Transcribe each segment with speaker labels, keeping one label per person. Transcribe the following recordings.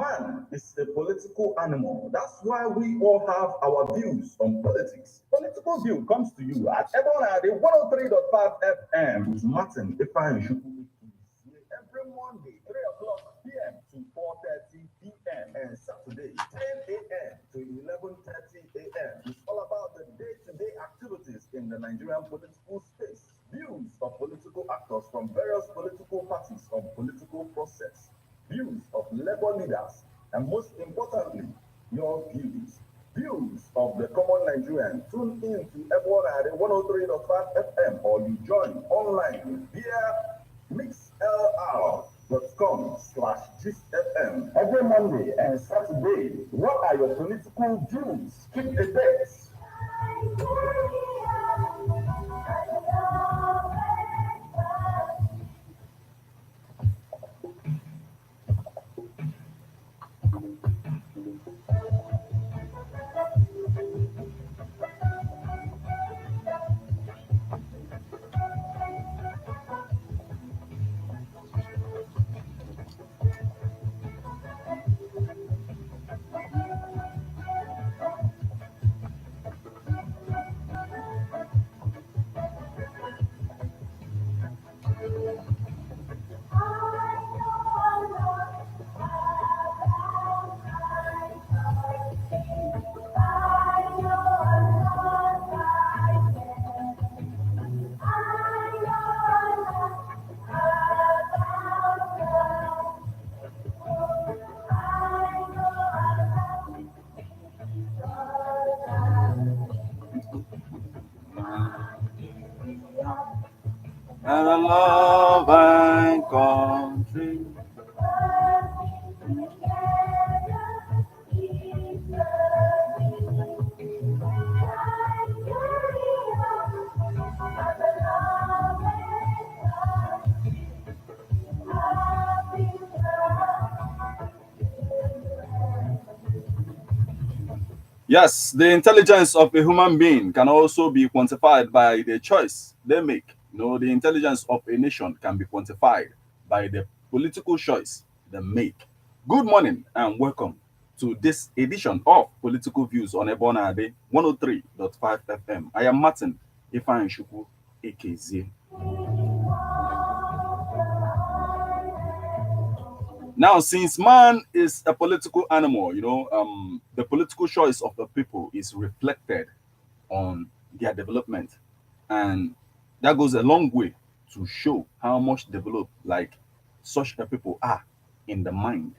Speaker 1: Man is a political animal. That's why we all have our views on politics. Political View comes to you at Ebonade 103.5 FM with Martin Ifeanyi every Monday, 3 o'clock p.m. to 4:30 p.m. and Saturday, 10 a.m. to 11:30 a.m. It's all about the day-to-day activities in the Nigerian political space. Views of political actors from various political parties on political process. Views of labor leaders, and most importantly, your views. Views of the common Nigerian. Tune in to Ebonade 103.5 FM or you join online via mixlr.com/GistFM every Monday and Saturday. What are your political views? Keep the dates.
Speaker 2: And I love my country. Yes, the intelligence of a human being can also be quantified by the choice they make. The intelligence of a nation can be quantified by the political choice they make. Good morning and welcome to this edition of Political Views on Ebonade 103.5 FM. I am Martin Ifeanyi AKZ. Now, since man is a political animal, the political choice of the people is reflected on their development. And that goes a long way to show how much developed such a people are in the mind.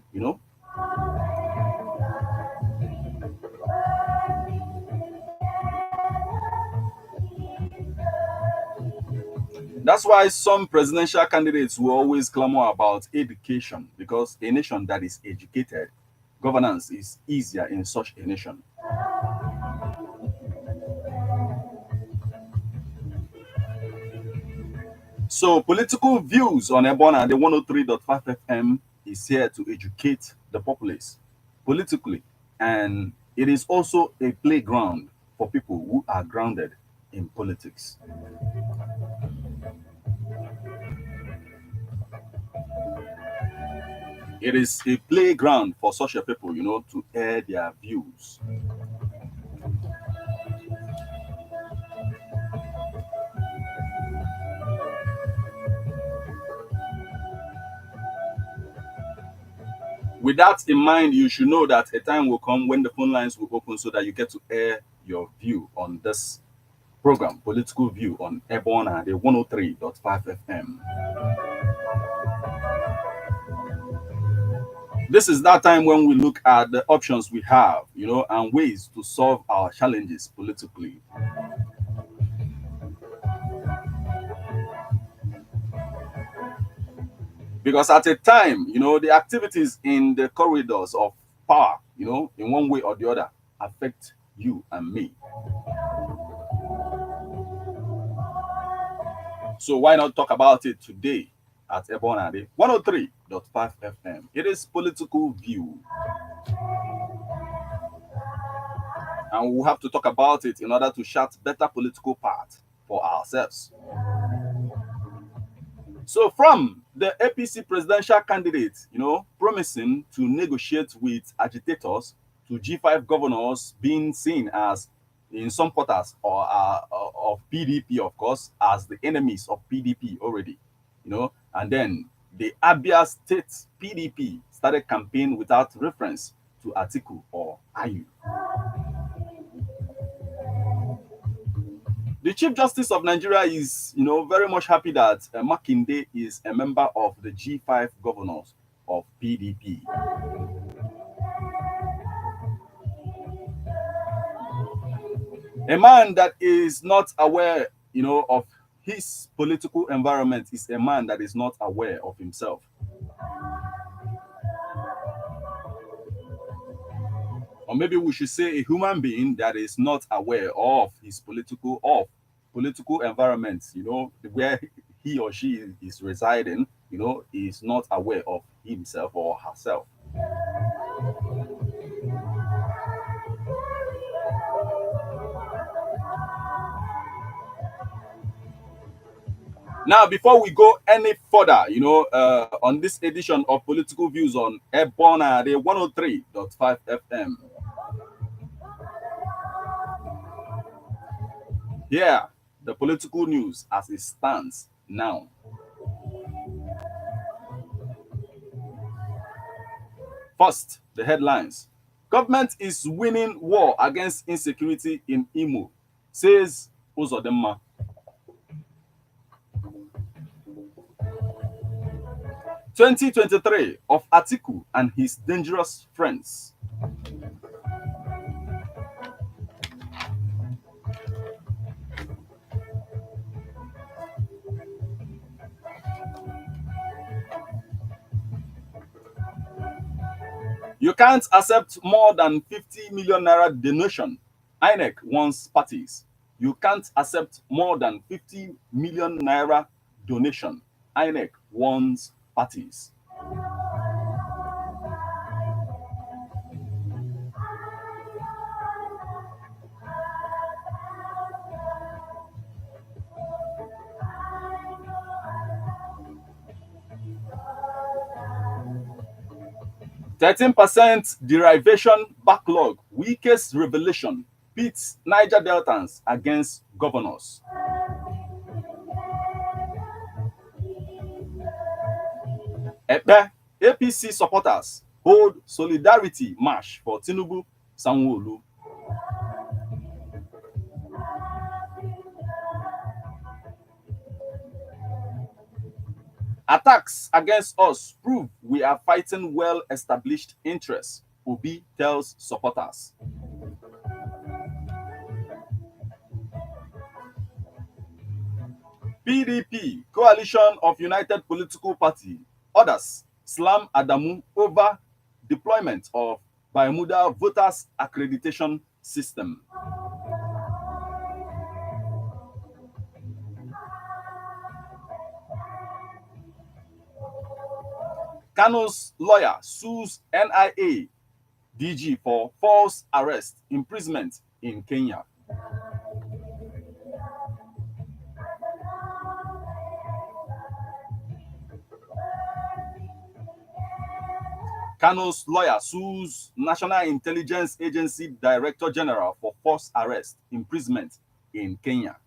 Speaker 2: That's why some presidential candidates will always clamor about education, because a nation that is educated, governance is easier in such a nation. So, Political Views on Ebonade 103.5 FM is here to educate the populace politically, and it is also a playground for people who are grounded in politics. It is a playground for such a people, to air their views. With that in mind, you should know that a time will come when the phone lines will open so that you get to air your view on this program, Political View on Ebonade 103.5 FM. This is that time when we look at the options we have, and ways to solve our challenges politically. Because at a time, the activities in the corridors of power, in one way or the other, affect you and me. So why not talk about it today at Ebonade 103.5 FM? It is Political View. And we'll have to talk about it in order to chart better political path for ourselves. So from the APC presidential candidate, promising to negotiate with agitators, to G5 governors being seen as, in some quarters, or of PDP, of course, as the enemies of PDP already, and then the Abia State PDP started campaign without reference to Atiku or Ayu. The Chief Justice of Nigeria is, very much happy that Makinde is a member of the G5 governors of PDP. A man that is not aware, of his political environment is a man that is not aware of himself. Or maybe we should say a human being that is not aware of his political environment, where he or she is residing, is not aware of himself or herself. Now, before we go any further, on this edition of Political Views on Ebona, the 103.5 FM. Here, the political news as it stands now. First, the headlines. Government is winning war against insecurity in Imo, says Uzodinma. "2023 of Atiku and his dangerous friends." You can't accept more than 50 million naira donation. INEC wants parties. You can't accept more than 50 million naira donation. INEC wants parties. "13% derivation backlog, weakest revelation, pits Niger Deltans against governors." Epe, APC supporters hold solidarity march for Tinubu, Sanwo-Olu. "Attacks against us prove we are fighting well-established interests," Obi tells supporters. PDP, Coalition of United Political Party, others slam Adamu over deployment of Bermuda voters accreditation system. Kano's lawyer sues NIA DG for false arrest, imprisonment in Kenya. Kano's lawyer sues National Intelligence Agency Director General for false arrest, imprisonment in Kenya.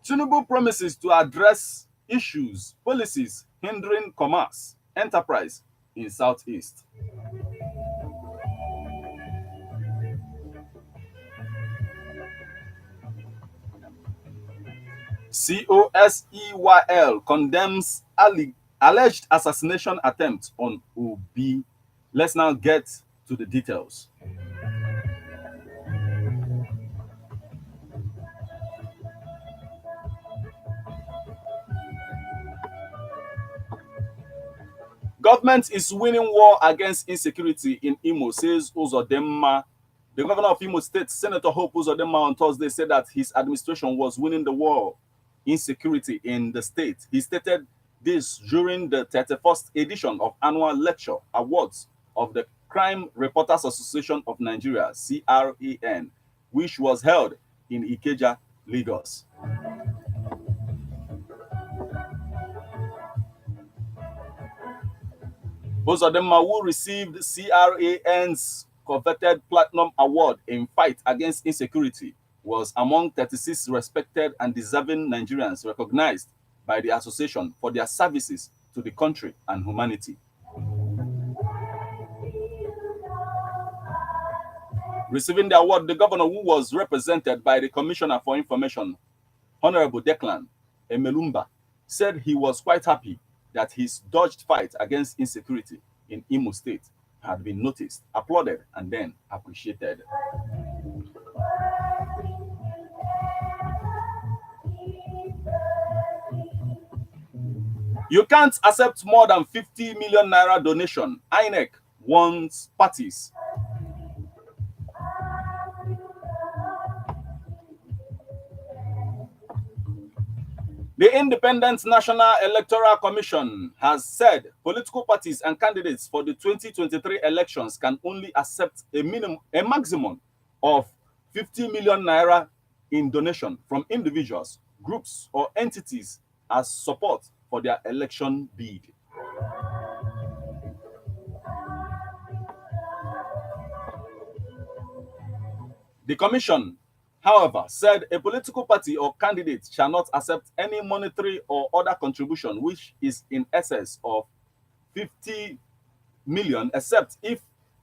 Speaker 2: Tinubu promises to address issues, policies hindering commerce, enterprise in Southeast. COSEYL condemns alleged assassination attempt on Obi. Let's now get to the details. Government is winning war against insecurity in Imo, says Uzodinma. The governor of Imo State, Senator Hope Uzodinma, on Thursday said that his administration was winning the war insecurity in the state. He stated this during the 31st edition of annual lecture awards of the Crime Reporters Association of Nigeria, CRAN, which was held in Ikeja, Lagos. Uzodinma, who received CRAN's coveted Platinum Award in fight against insecurity, was among 36 respected and deserving Nigerians recognized by the association for their services to the country and humanity. Receiving the award, the governor, who was represented by the Commissioner for Information, Honorable Declan Emelumba, said he was quite happy that his dodged fight against insecurity in Imo State had been noticed, applauded, and then appreciated. You can't accept more than 50 million naira donation. INEC warns parties. The Independent National Electoral Commission has said political parties and candidates for the 2023 elections can only accept a maximum of 50 million naira in donation from individuals, groups, or entities as support for their election bid. The commission, however, said a political party or candidate shall not accept any monetary or other contribution which is in excess of 50 million, except if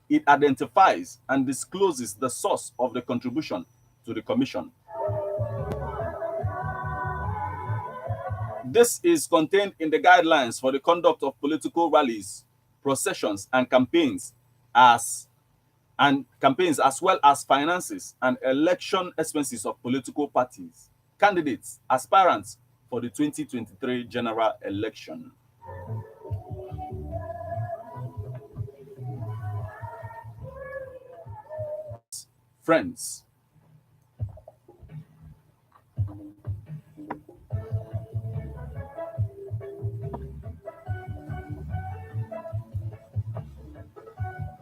Speaker 2: it identifies and discloses the source of the contribution to the commission. This is contained in the guidelines for the conduct of political rallies, processions, and campaigns as well as finances and election expenses of political parties, candidates, aspirants for the 2023 general election. Friends,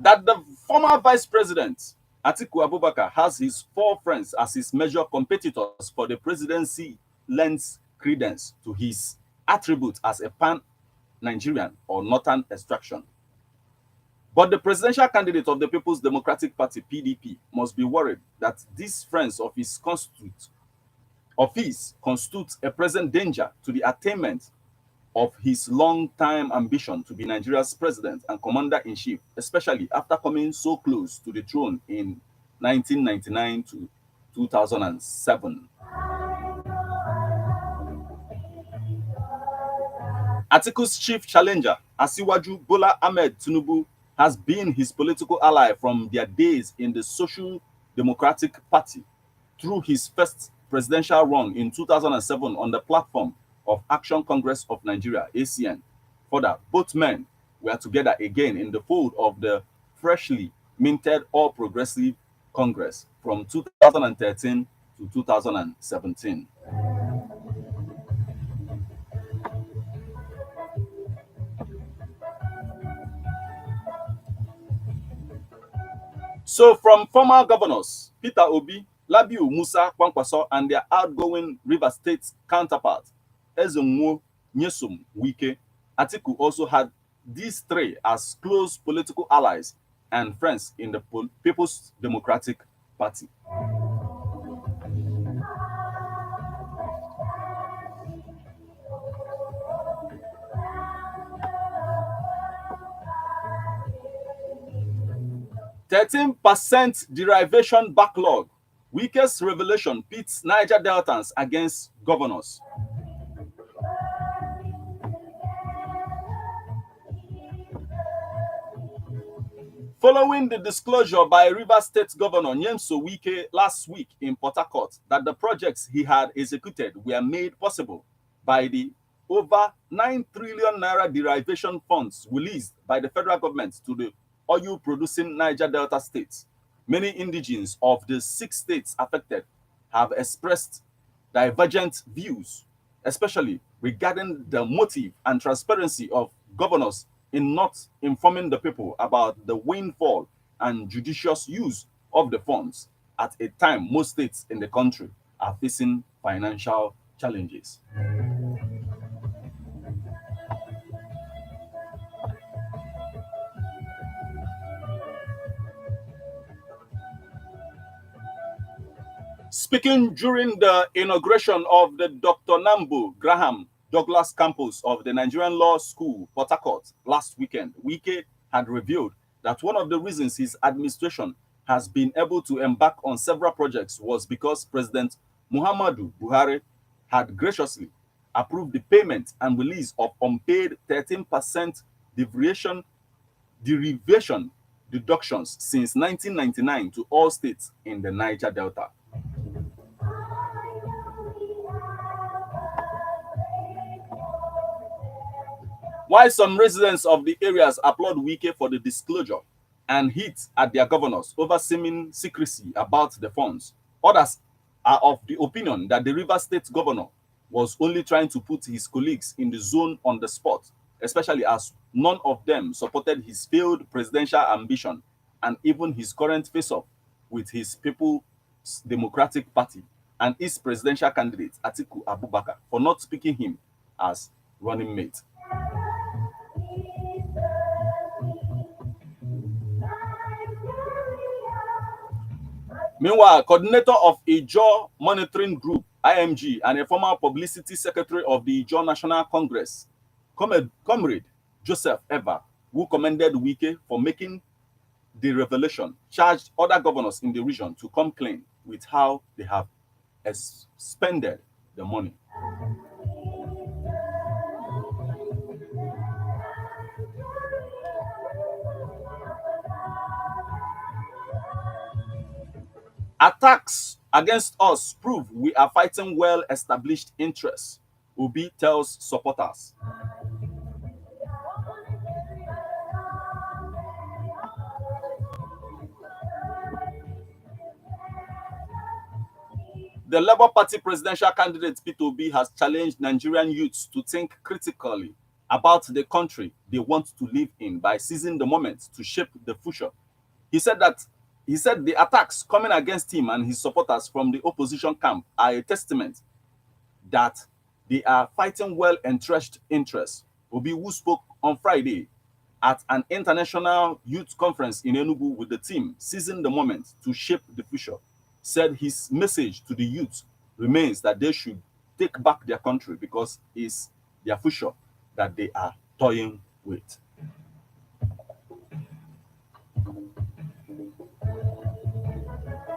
Speaker 2: that the former Vice President Atiku Abubakar has his 4 friends as his major competitors for the presidency lends credence to his attribute as a pan-Nigerian or northern extraction. But the presidential candidate of the People's Democratic Party, PDP, must be worried that these friends of his constitute a present danger to the attainment of his long-time ambition to be Nigeria's president and commander-in-chief, especially after coming so close to the throne in 1999 to 2007. Atiku's chief challenger, Asiwaju Bola Ahmed Tinubu, has been his political ally from their days in the Social Democratic Party through his first presidential run in 2007 on the platform of Action Congress of Nigeria, ACN. Further, both men were together again in the fold of the freshly minted All Progressive Congress from 2013 to 2017. So from former governors Peter Obi, Labiu Musa Kwankwaso, and their outgoing River State counterpart Ezenwo Nyesom Wike, Atiku also had these 3 as close political allies and friends in the People's Democratic Party. %, derivation backlog. Weakest revelation pits Niger Deltans against governors. Following the disclosure by Rivers State Governor Nyesom Wike last week in Port Harcourt that the projects he had executed were made possible by the over 9 trillion naira derivation funds released by the federal government to the oil-producing Niger Delta states, many indigenes of the 6 states affected have expressed divergent views, especially regarding the motive and transparency of governors in not informing the people about the windfall and judicious use of the funds at a time most states in the country are facing financial challenges. Speaking during the inauguration of the Dr. Nambu Graham Douglas campus of the Nigerian Law School, Port Harcourt, last weekend, Wike had revealed that one of the reasons his administration has been able to embark on several projects was because President Muhammadu Buhari had graciously approved the payment and release of unpaid 13% derivation deductions since 1999 to all states in the Niger Delta. While some residents of the areas applaud Wike for the disclosure and hit at their governors over seeming secrecy about the funds, others are of the opinion that the Rivers State governor was only trying to put his colleagues in the zone on the spot, especially as none of them supported his failed presidential ambition and even his current face-off with his People's Democratic Party and his presidential candidate Atiku Abubakar for not picking him as running mate. Meanwhile, coordinator of Ijaw Monitoring Group, IMG, and a former publicity secretary of the Ijaw National Congress, Comrade Joseph Eva, who commended Wike for making the revelation, charged other governors in the region to come clean with how they have expended the money. Attacks against us prove we are fighting well-established interests, Obi tells supporters. The Labour Party presidential candidate peterobi has challenged Nigerian youths to think critically about the country they want to live in by seizing the moment to shape the future. He said the attacks coming against him and his supporters from the opposition camp are a testament that they are fighting well-entrenched interests. Obi, who spoke on Friday at an international youth conference in Enugu with the team seizing the moment to shape the future, said his message to the youth remains that they should take back their country because it's their future that they are toying with.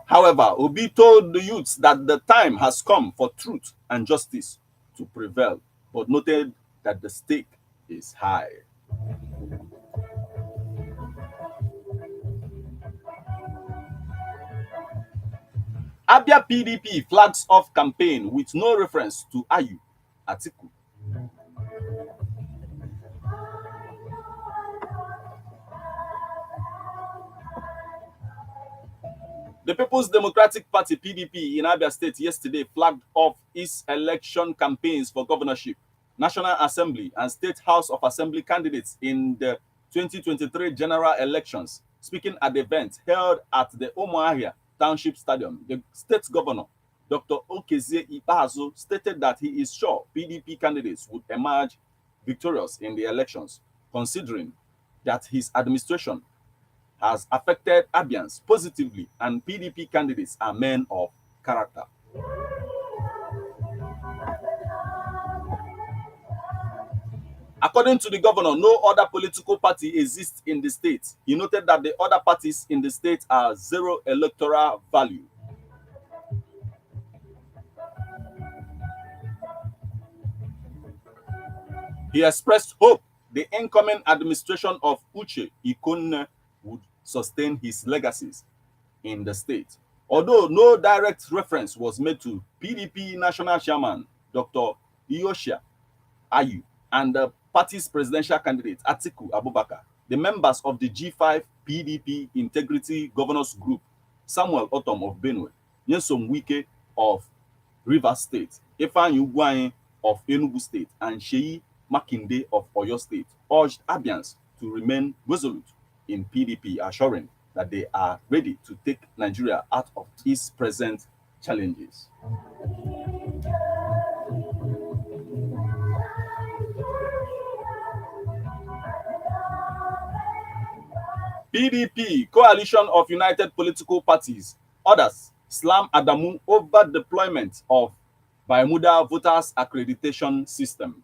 Speaker 2: However, Obi told the youths that the time has come for truth and justice to prevail, but noted that the stake is high. Abia PDP flags off campaign with no reference to Ayu Atiku. The People's Democratic Party (PDP) in Abia State yesterday flagged off its election campaigns for governorship, National Assembly, and State House of Assembly candidates in the 2023 general elections. Speaking at the event held at the Umuahia Township Stadium, the state governor, Dr. Okezie Ikpeazu, stated that he is sure PDP candidates would emerge victorious in the elections, considering that his administration has affected Abians positively and PDP candidates are men of character. According to the governor, no other political party exists in the state. He noted that the other parties in the state are zero electoral value. He expressed hope the incoming administration of Uche Ikonne would sustain his legacies in the state. Although no direct reference was made to PDP National Chairman Dr. Iyoshia Ayu and the party's presidential candidate Atiku Abubakar, the members of the G5 PDP Integrity Governors Group, Samuel Otom of Benue, Nyesom Wike of Rivers State, Ifeanyi Ugwuanyi of Enugu State, and Sheyi Makinde of Oyo State, urged Abians to remain resolute in PDP, assuring that they are ready to take Nigeria out of its present challenges. PDP, coalition of united political parties, others slam Adamu over deployment of Bermuda voters accreditation system.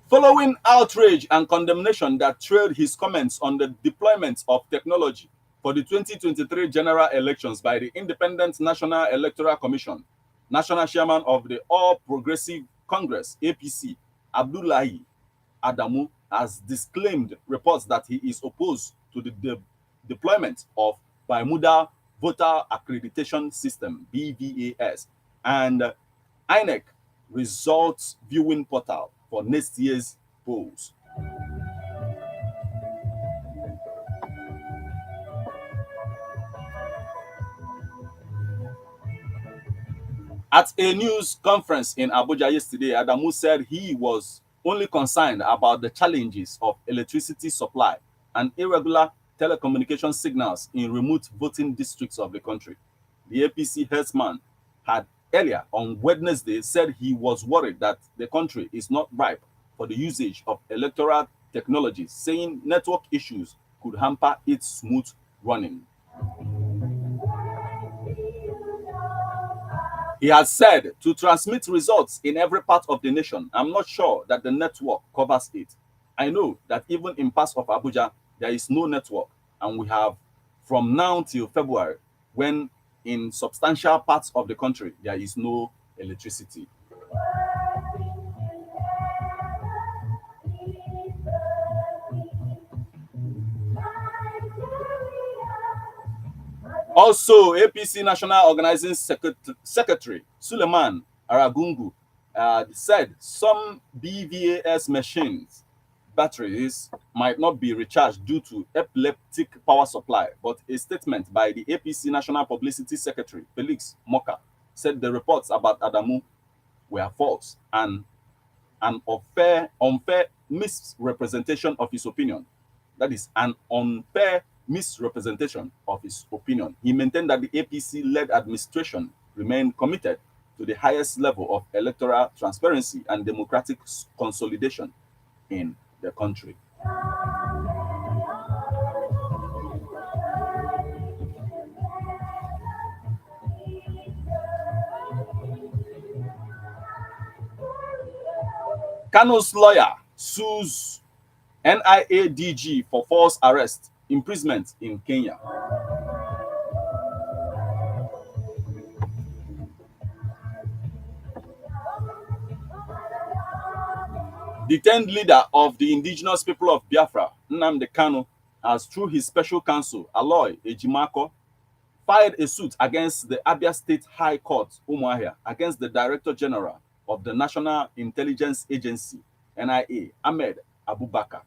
Speaker 2: Following outrage and condemnation that trailed his comments on the deployment of technology for the 2023 general elections by the Independent National Electoral Commission, National Chairman of the All Progressive Congress, APC, Abdullahi Adamu, has disclaimed reports that he is opposed to the deployment of Bermuda Voter Accreditation System, BVAS, and INEC results viewing portal for next year's polls. At a news conference in Abuja yesterday, Adamu said he was only concerned about the challenges of electricity supply and irregular telecommunication signals in remote voting districts of the country. The APC herdsman had earlier on Wednesday said he was worried that the country is not ripe for the usage of electoral technologies, saying network issues could hamper its smooth running. He has said, to transmit results in every part of the nation, I'm not sure that the network covers it. I know that even in parts of Abuja, there is no network, and we have from now till February, when in substantial parts of the country, there is no electricity. Also, APC National Organizing Secretary Suleiman Aragungu said some BVAS machines batteries might not be recharged due to epileptic power supply, but a statement by the APC National Publicity Secretary Felix Moka said the reports about Adamu were false and an unfair misrepresentation of his opinion. That is an unfair misrepresentation of his opinion. He maintained that the APC-led administration remained committed to the highest level of electoral transparency and democratic consolidation in the country. Kano's lawyer sues NIA DG for false arrest, imprisonment in Kenya. Detained leader of the indigenous people of Biafra, Nnamdi Kanu, has through his special counsel, Aloy Ejimako, filed a suit against the Abia State High Court, Umuahia, against the Director General of the National Intelligence Agency, NIA, Ahmed Abubakar.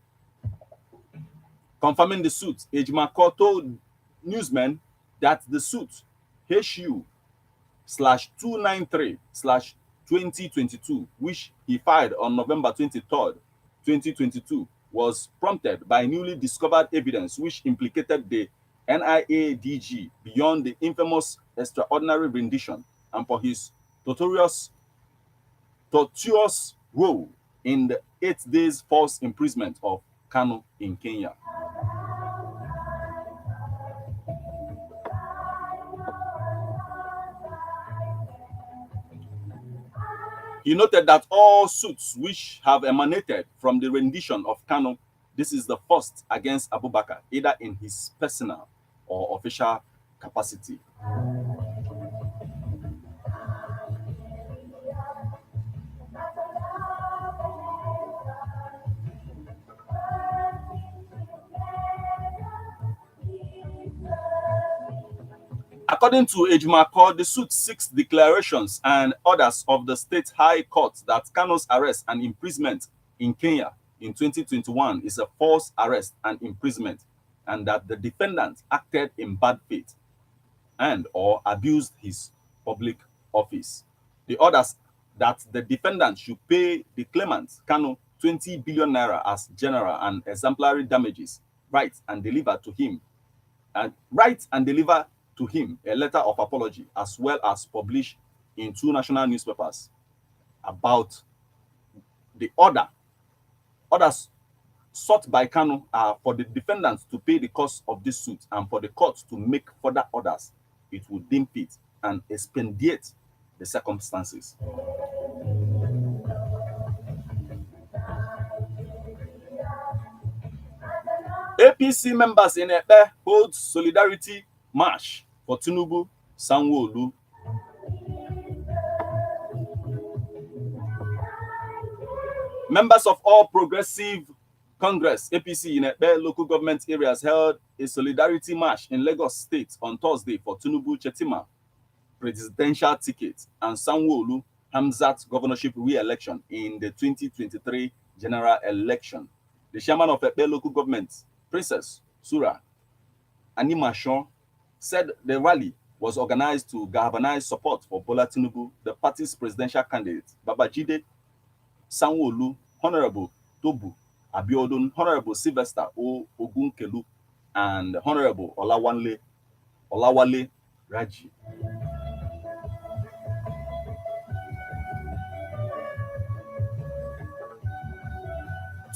Speaker 2: Confirming the suit, Ejimako told newsmen that the suit, HU/293/2022, which he filed on November 23rd, 2022, was prompted by newly discovered evidence which implicated the NIA DG beyond the infamous extraordinary rendition and for his tortuous role in the 8 days false imprisonment of Kanu in Kenya. He noted that all suits which have emanated from the rendition of Kanu, this is the first against Abubakar, either in his personal or official capacity. According to Ejimako, the suit seeks declarations and orders of the state high court that Kanu's arrest and imprisonment in Kenya in 2021 is a false arrest and imprisonment, and that the defendant acted in bad faith. and or abused his public office. The orders that the defendant should pay the claimant Kanu 20 billion naira as general and exemplary damages, write and deliver to him a letter of apology, as well as publish in 2 national newspapers about the orders sought by Kanu are for the defendants to pay the cost of this suit and for the court to make further orders it would deem fit and expedite the circumstances. APC members in Epe hold solidarity march for Tinubu, Sanwo-Olu. Members of all Progressive Congress, APC, in Epe local government areas held a solidarity march in Lagos State on Thursday for Tinubu Chetima presidential ticket and Sanwo-Olu Hamzat governorship re-election in the 2023 general election. The chairman of Epe local government, Princess Sura Animation, said the rally was organized to galvanize support for Bola Tinubu, the party's presidential candidate, Babajide Sanwo-Olu, Honorable Tobu Abiodun, Honorable Sylvester O. Ogunkelu, and Honorable Olawale Raji.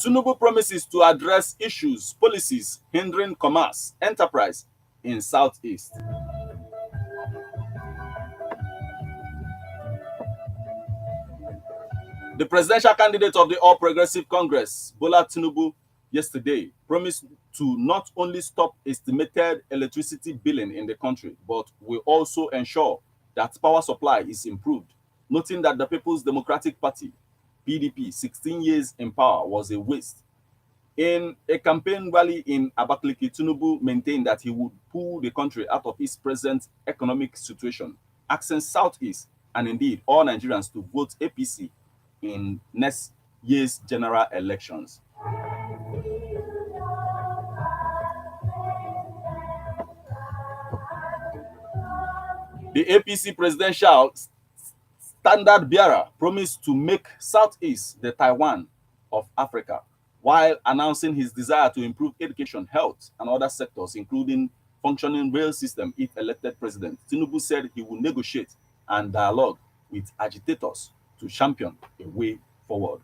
Speaker 2: Tinubu promises to address issues, policies hindering commerce, enterprise in Southeast. The presidential candidate of the All Progressive Congress, Bola Tinubu, yesterday promised to not only stop estimated electricity billing in the country, but will also ensure that power supply is improved, noting that the People's Democratic Party, PDP, 16 years in power was a waste. In a campaign rally in Abakaliki, Tinubu maintained that he would pull the country out of its present economic situation, asking Southeast and indeed all Nigerians to vote APC in next year's general elections. The APC presidential standard bearer promised to make Southeast the Taiwan of Africa, while announcing his desire to improve education, health, and other sectors, including functioning rail system if elected president. Tinubu said he will negotiate and dialogue with agitators to champion a way forward.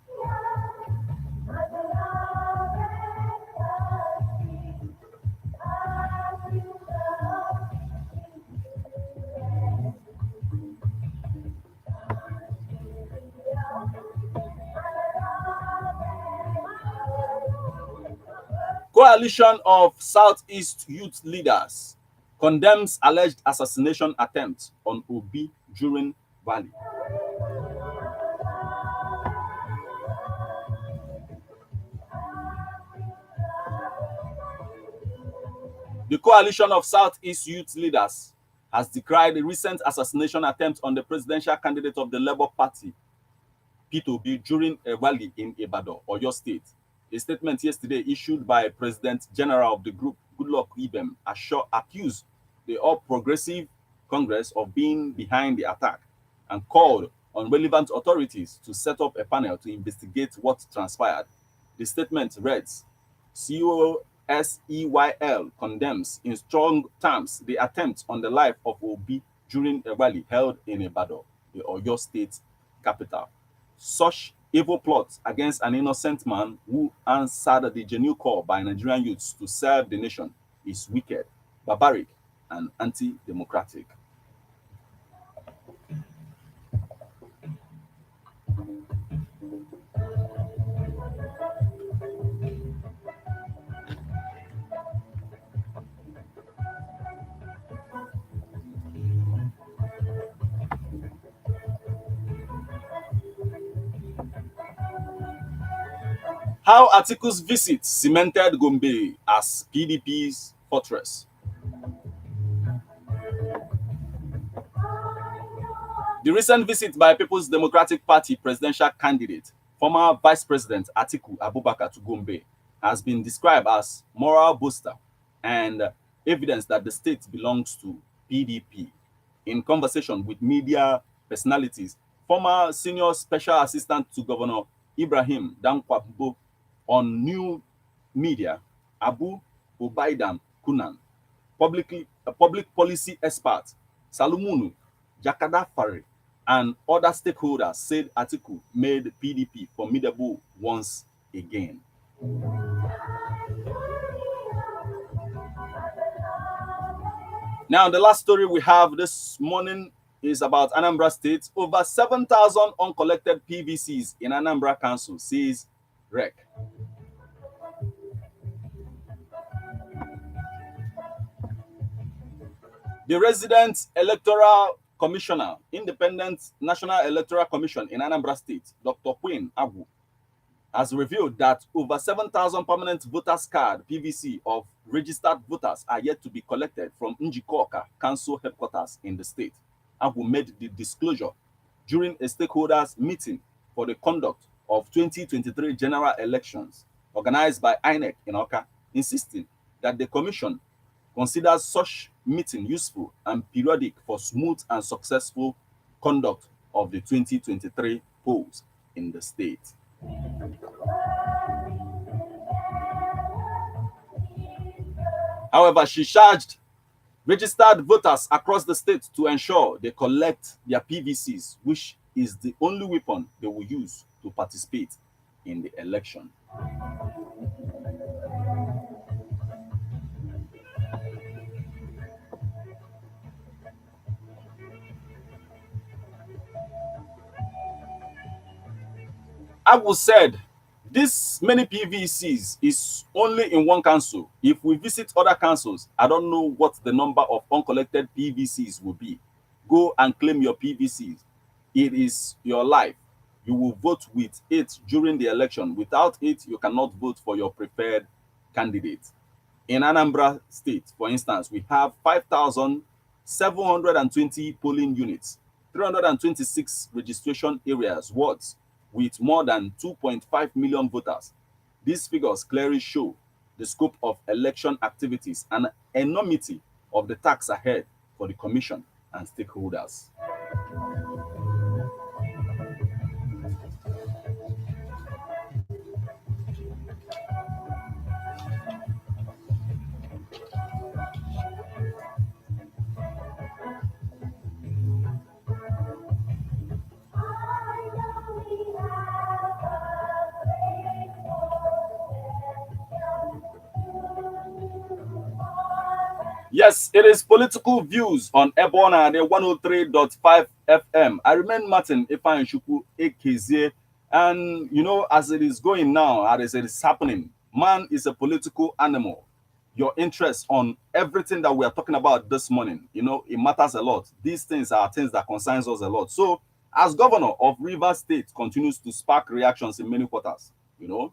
Speaker 2: Coalition of Southeast youth leaders condemns alleged assassination attempt on Obi during rally. The Coalition of Southeast Youth Leaders has decried the recent assassination attempt on the presidential candidate of the Labour Party, peterobi, during a rally in Ibadan, Oyo State. A statement yesterday issued by President General of the group, Goodluck Ibem, accused the All Progressive Congress of being behind the attack and called on relevant authorities to set up a panel to investigate what transpired. The statement reads, COSEYL condemns in strong terms the attempt on the life of Obi during a rally held in Ibadan, the Oyo State capital. Such evil plots against an innocent man who answered the genuine call by Nigerian youths to serve the nation is wicked, barbaric, and anti-democratic. How Atiku's visit cemented Gombe as PDP's fortress. The recent visit by People's Democratic Party presidential candidate, former Vice President Atiku Abubakar to Gombe, has been described as moral booster and evidence that the state belongs to PDP. In conversation with media personalities, former senior special assistant to Governor Ibrahim Dankwabo on new media, Abu Ubaidan Kunan, public policy expert Salumunu Jakadafari, and other stakeholders said Atiku made PDP formidable once again. Now, the last story we have this morning is about Anambra State. Over 7,000 uncollected PVCs in Anambra Council, says REC. The resident electoral commissioner, Independent National Electoral Commission in Anambra State, Dr. Queen Agu, has revealed that over 7,000 permanent voters card PVC of registered voters are yet to be collected from Njikoka Council headquarters in the state. Agu made the disclosure during a stakeholders meeting for the conduct of 2023 general elections organized by INEC in Oka, insisting that the commission considers such meeting useful and periodic for smooth and successful conduct of the 2023 polls in the state. However, she charged registered voters across the state to ensure they collect their PVCs, which is the only weapon they will use to participate in the election. Agu said this many PVCs is only in one council. If we visit other councils, I don't know what the number of uncollected PVCs will be. Go and claim your PVCs. It is your life. You will vote with it during the election. Without it, you cannot vote for your preferred candidate. In Anambra State, for instance, we have 5,720 polling units, 326 registration areas, wards, with more than 2.5 million voters. These figures clearly show the scope of election activities and enormity of the task ahead for the Commission and stakeholders. Yes, it is political views on Ebona the 103.5 FM. I remain Martin Ifan Shuku AKZ. And you know, as it is going now, as it is happening, man is a political animal. Your interest on everything that we are talking about this morning, you know, it matters a lot. These things are things that concerns us a lot. So, as governor of Rivers State continues to spark reactions in many quarters, you know,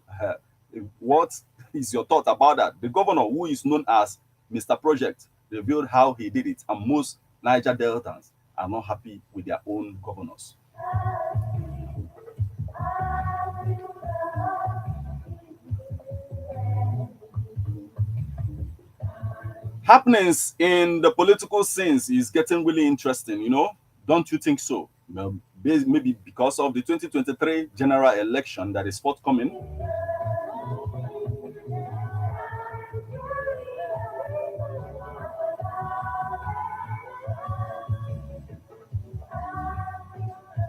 Speaker 2: what is your thought about that? The governor, who is known as Mr. Project, revealed how he did it, and most Niger Deltans are not happy with their own governors. Happenings in the political scenes is getting really interesting, you know? Don't you think so? Well, maybe because of the 2023 general election that is forthcoming.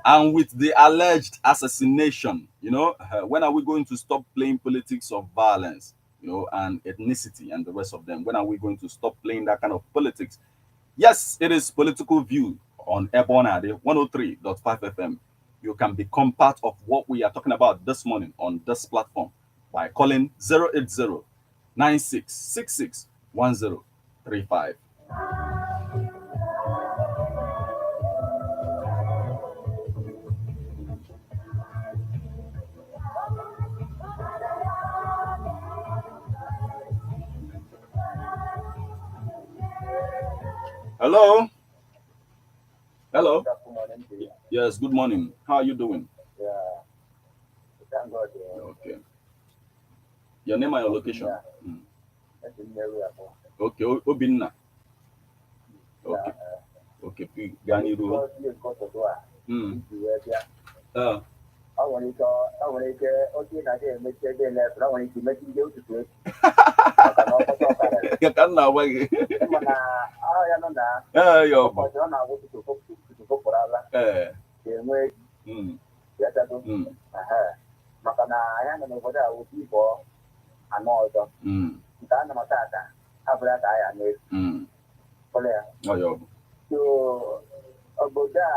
Speaker 2: And with the alleged assassination, you know, when are we going to stop playing politics of violence, you know, and ethnicity and the rest of them? When are we going to stop playing that kind of politics? Yes, it is political view on Ebona, the 103.5 FM. You can become part of what we are talking about this morning on this platform by calling 080 9666 1035. Hello. Hello. Yes, good morning. How are you doing?
Speaker 3: Yeah. Thank God.
Speaker 2: Okay. Your name and your location?
Speaker 3: Yeah. Okay,
Speaker 2: Okay, Obinna. Okay. Okay, Gani Ru.
Speaker 3: I want to okay, I didn't make it left. I want to make you to it.
Speaker 2: Ya kan na way.
Speaker 3: I am not.
Speaker 2: Yo.
Speaker 3: I want to go for Allah. Yes, I do. Makana, I am over there with people. I'm also. Dana Matata. Abra, I am it.
Speaker 2: Oh, yo.
Speaker 3: So, Oboda.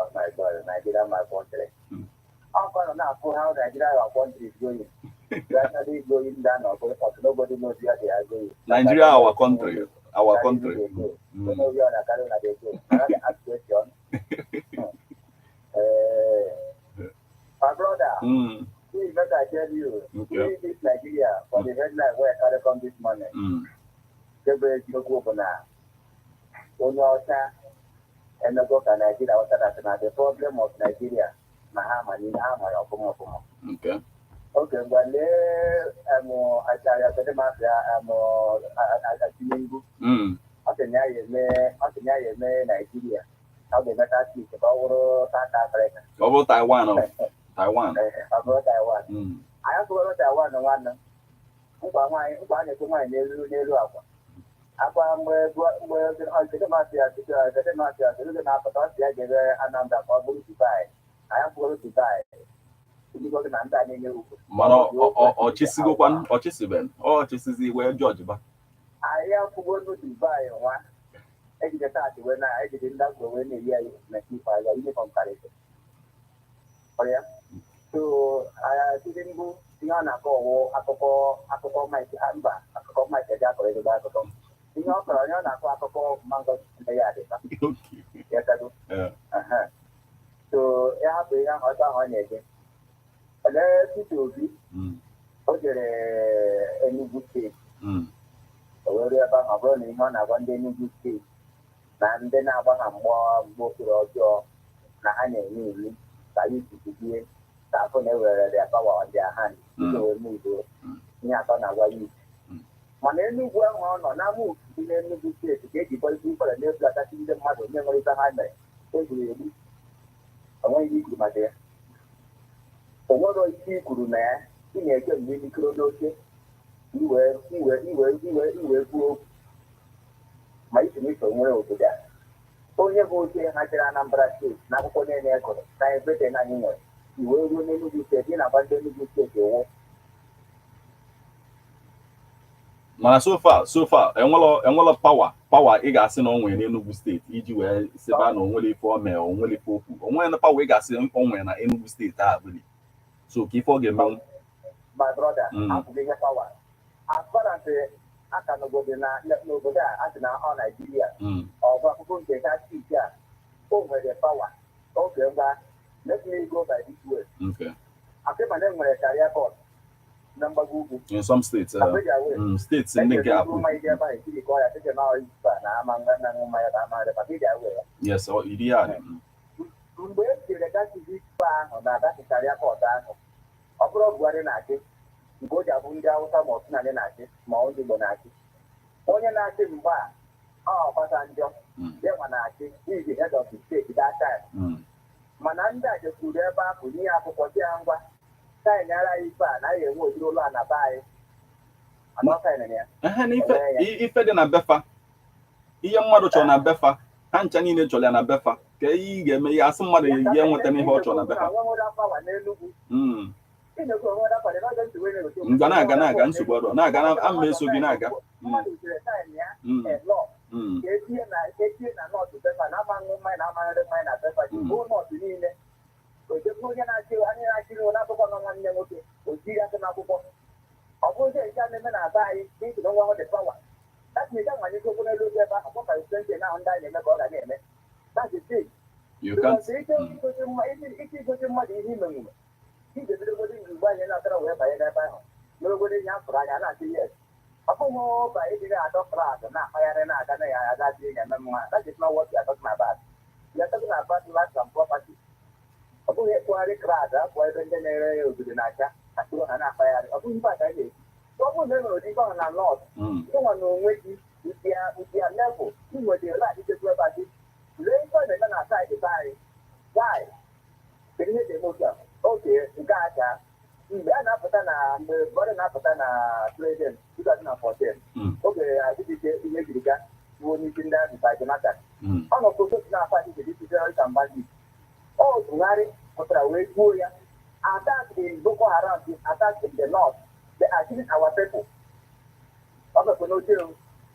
Speaker 3: Oh my God, Nigeria, my country. How can I know how Nigeria, our country is going? Gradually going down, nobody knows where they are going.
Speaker 2: Nigeria, our country. Our country.
Speaker 3: You know, we are a Carolina, they go. Another question. My brother, please let I tell you, this Nigeria, for the headline where I carry from this morning, Gabriel Jogobana, Onyosa, and the book of Nigeria, the problem of Nigeria, Mahama,
Speaker 2: Okay.
Speaker 3: Okay, when I tell you, Nigeria. How they met us about South Africa.
Speaker 2: About Taiwan. Taiwan.
Speaker 3: About Taiwan. I have to go to Taiwan and one. One is my new Aqua. Aqua, where the Mafia, the Mafia, the Mafia, and I'm the public to buy. I have to go to buy.
Speaker 2: Mano, or Chisigopan, or Chisiben, or Chisi, where George.
Speaker 3: I have to go to buy one. I did that when I didn't know when a year make me file a uniform comparison. So I didn't go beyond a call, my amber, a call my jacket, the back of them. You know, a call mango in the yard. Yes, I do. So I have a young other on again. And then to be a new good state. Where about running on a one day new good state. And then I want to go to your Nahani, I used to be that whenever their power on their hand, so we move to Niakana. My name is well on, I move to the new state to get people and live like I see the mother memory behind me. I want you to my dear. So what do you see, Kuruna? In a good really chronology, you were. My information will to that. Only go to a number of states, not only an echo, I bet an animal. You will remain to say in abandoned to take your
Speaker 2: Mana so far, and well power, gas in on when Enugu State, e.g., where Sebano only for me, only for when the power gas in on when Enugu State are really. So keep forgetting
Speaker 3: my brother, I'm bigger power. As far as I can go there, as now on Nigeria, or what people take that teacher over the power. Okay, let me go by this way.
Speaker 2: Okay.
Speaker 3: I think my name was a career board. Number Google.
Speaker 2: In some states, states in the gap. Yes, or idiot.
Speaker 3: Onye na-achị mgbe a Obasanjo nwa na-achị iji head of the state that time. Mana ndị a jekwuru ebe ahụ nye akwụkwọ dị ya ngwa saịn ara ife a na ya enwe odiri ụlọ a na be anyị. Anọ saịn ya.
Speaker 2: Ife dị na befa. Ihe mmadụ chọrọ na befa. Ha ncha niile chọrọ ya na befa. Ka ihe ga-eme ya asị mmadụ ya enweta n'ihe ọ chọrọ na befa. Ngwa na-aga nsogbu ọrụ na-aga na ama eso gị na-aga. You can't.
Speaker 3: That is not what we are talking about. We are talking about land and property. Abu Equari Crada, why the general to the Naja, Abu Anna Fire, Abu Bataille. What was never going on a lot? No one will wait with their level, you know the right to do about it. Later they're gonna side the side. Why? They need the motion. Okay, you got that. Mgbe a na-apụta na mgbe bọrọ na-apụta na president 2014 oge adịghị ihe jiri ga bụ onye isi ndị ahụ by Jonathan ọ nọ foto na-afa dị isi terrorist and bandit ọ Buhari pụtara wee gbuo ya attack in Boko Haram is attack in the north they are killing our people ọ bụ n'oche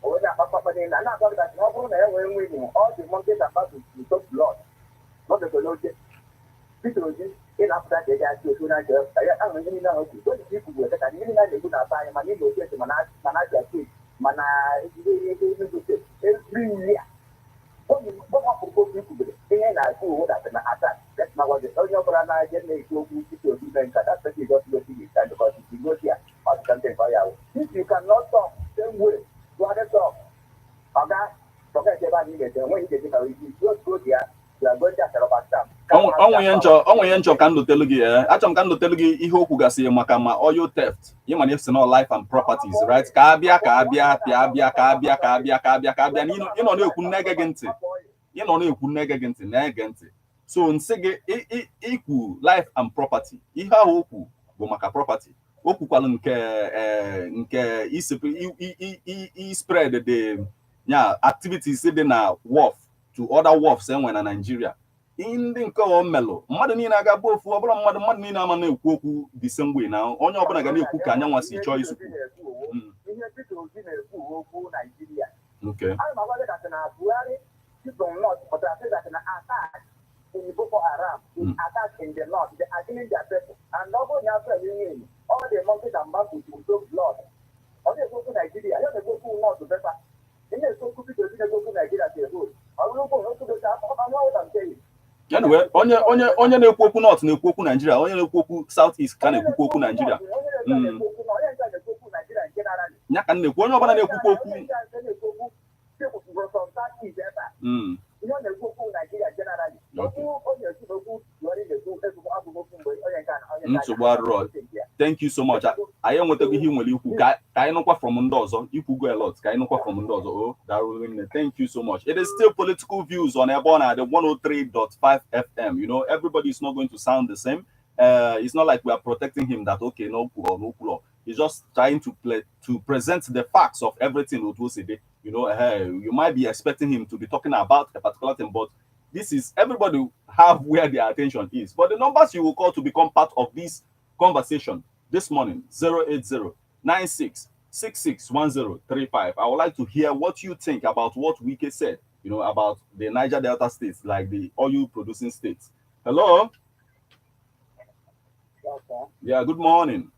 Speaker 3: onwe na-akpakpakpa dị na na-agwagịta na ọ bụrụ na ya nwee nwe iwu all the monkeys and battles to stop blood ọ bụ n'oche Peter Obi ị na-apụta ka ị ga-achị otu na njem ya ahụ ihe niile ahụ kwuru oji ikwu bụ ka ihe niile a na-egbu na-asa anyị mana ịga oche mana Abia steeti mana ihe steeti everywhere gbọmapụrụ okwu ikwubere ihe na-achụ uwe datị na atak magwazi onye ọbụla na-eje na-ekwu okwu Peter Obi mee nka that person just go see it because if you go there or something for you if you cannot talk same way to other talk oga forget ebe anyị ga-eje enweghị ike dị ka isi just go there you are going to accelerate them
Speaker 2: onwe ihe nchọ ka ndotelu gị achọrọ m ka ndotelu gị ihe okwu gasị maka ma oil theft ịma na if no life and properties right ka abịa ịnọ na-ekwu na-ege gị ntị na-ege ntị so nsị gị ikwu life and property ihe ahụ okwu bụ maka property o kwukwalụ nke spread the activities dị na wharf to other wharfs enwe na Nigeria ndị nke omelụ mmadụ niile aga bụ ofu ọbụla mmadụ niile ama na-ekwu okwu the same way na onye ọbụla ga na-ekwu ka anyanwụ si chọọ isukwu
Speaker 3: ihe Peter Obi na-ekwu okwu Nigeria
Speaker 2: okay
Speaker 3: I'm about that na Buhari people not but I say that na attack in Boko Haram is attack in the north they are killing their people and also you have all the monkeys and baboons will show blood all the go to Nigeria you go to north to better in the so Peter Obi go to Nigeria to hold I will go to the south I know what I'm saying
Speaker 2: anyway onye na-ekwu okwu north na-ekwu okwu Nigeria onye na-ekwu okwu south east ka na-ekwu okwu Nigeria ya ka na-ekwu onye ọbụla na-ekwu okwu nsogbu arụrụ thank you so much anyị enwetago ihe nwere ikwu ka anyị nụkwa from ndị ọzọ ikwugo a lot ka anyị nụkwa from ndị ọzọ o darụrụ nne thank you so much it is still political views on ebe ọ na-adị 103.5 FM you know everybody is not going to sound the same it's not like we are protecting him that okay no kwuo he's just trying to present the facts of everything Otuoside you know you might be expecting him to be talking about a particular thing but this is everybody have where their attention is but the numbers you will call to become part of this conversation this morning 08096661035 I would like to hear what you think about what Wike said you know about the Niger Delta states like the oil producing states. Hello.
Speaker 3: Okay.
Speaker 2: Yeah, good morning.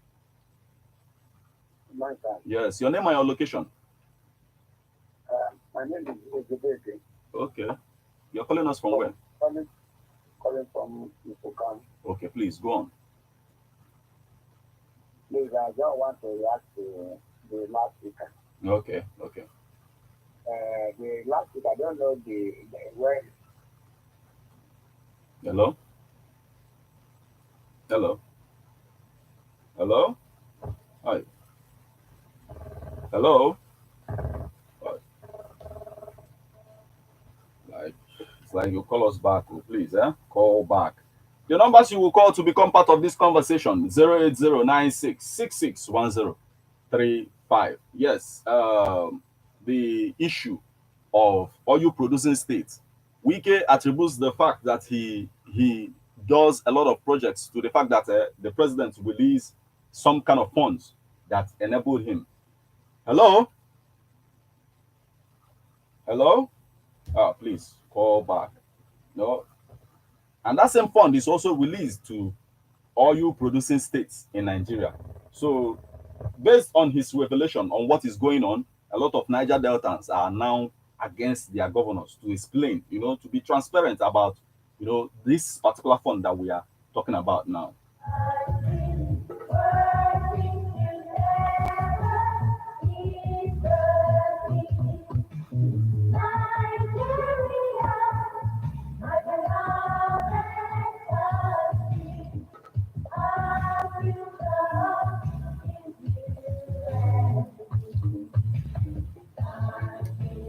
Speaker 3: Good morning, sir.
Speaker 2: Yes, your name and your location.
Speaker 3: My name is Ejibeke.
Speaker 2: Okay. You're calling us from where?
Speaker 3: Calling from Ipokan.
Speaker 2: Okay, please go on.
Speaker 3: Please, I just want to react to the last speaker.
Speaker 2: Okay.
Speaker 3: The last speaker, I don't know the where.
Speaker 2: Hello? Hi. Hello? It's like you call us back, please, call back. The numbers you will call to become part of this conversation, 08096661035. Yes, the issue of oil producing states. Wike attributes the fact that he does a lot of projects to the fact that the president released some kind of funds that enabled him. Hello? Please call back. No. And that same fund is also released to oil producing states in Nigeria. So based on his revelation on what is going on, a lot of Niger Deltans are now against their governors to explain, to be transparent about, this particular fund that we are talking about now.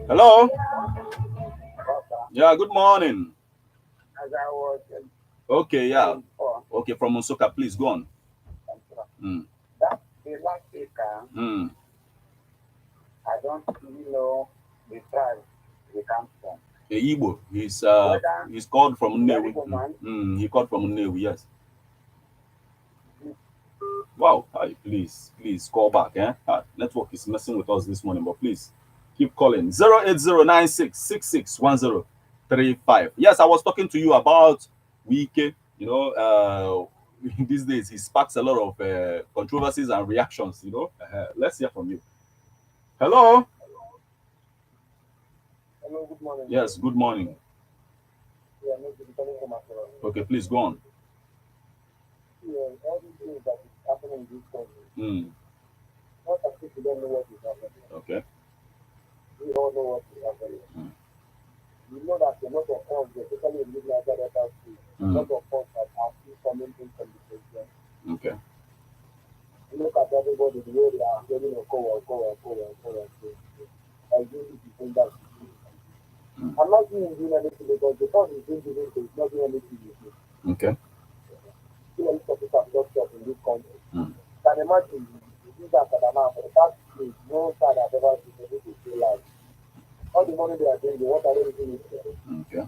Speaker 2: Hello?
Speaker 3: Okay.
Speaker 2: Yeah, good morning.
Speaker 3: As I was
Speaker 2: Okay, yeah.
Speaker 3: before,
Speaker 2: Okay, from Osoka, please go on. Mm.
Speaker 3: that the last speaker,
Speaker 2: Mm.
Speaker 3: I don't really know the tribe he comes from.
Speaker 2: Igbo.
Speaker 3: Whether
Speaker 2: He's called from
Speaker 3: very
Speaker 2: Nnewi.
Speaker 3: woman,
Speaker 2: He called from Nnewi, yes. Wow. Hi, please call back. Network is messing with us this morning, but please keep calling. 08096661035. Yes, I was talking to you about Wike. These days he sparks a lot of controversies and reactions. Let's hear from you. Hello.
Speaker 3: hello, good morning.
Speaker 2: Yes, good morning.
Speaker 3: Yeah, maybe depending on my friend.
Speaker 2: Okay, please go on.
Speaker 3: Yeah, all these things that is happening in this country,
Speaker 2: Mm.
Speaker 3: not as if we don't know what is happening.
Speaker 2: Okay.
Speaker 3: We all know what is happening.
Speaker 2: Mm.
Speaker 3: We know that a lot of funds, especially in Midnight Delta State, a lot of funds that are still coming in from the president.
Speaker 2: Okay.
Speaker 3: Look at everybody, the way they are getting a go. I think it is in that. I'm not doing anything because the fund is being given to is not doing anything with it.
Speaker 2: Okay.
Speaker 3: Still a lot of people have lost jobs in this country.
Speaker 2: Mm.
Speaker 3: Can imagine the things that are now for the past years, no side has ever been able to stay alive. All the money they are doing, what are they doing with it?
Speaker 2: Okay.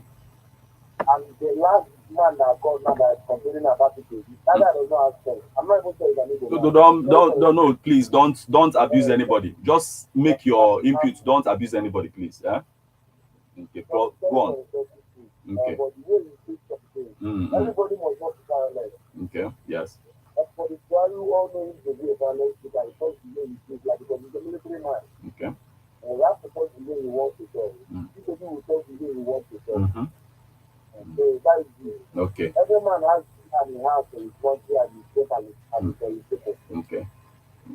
Speaker 3: And the last man that called now that is complaining about it, that guy does not have sense. I'm not even saying that
Speaker 2: No, please don't abuse anybody. Just make your input. Don't abuse anybody, please. Yeah. Okay. Go on. Okay.
Speaker 3: But the way you speak something, everybody must not be violent.
Speaker 2: Okay. Yes.
Speaker 3: But for the guy who all know him to be a violent speaker, he talks the way he speaks, like because he's a military man.
Speaker 2: Okay.
Speaker 3: And he has to talk the way he wants to talk. He will talk the way he wants to talk. So that is it.
Speaker 2: Okay.
Speaker 3: Every man has and he has his country and his state and his people.
Speaker 2: Okay.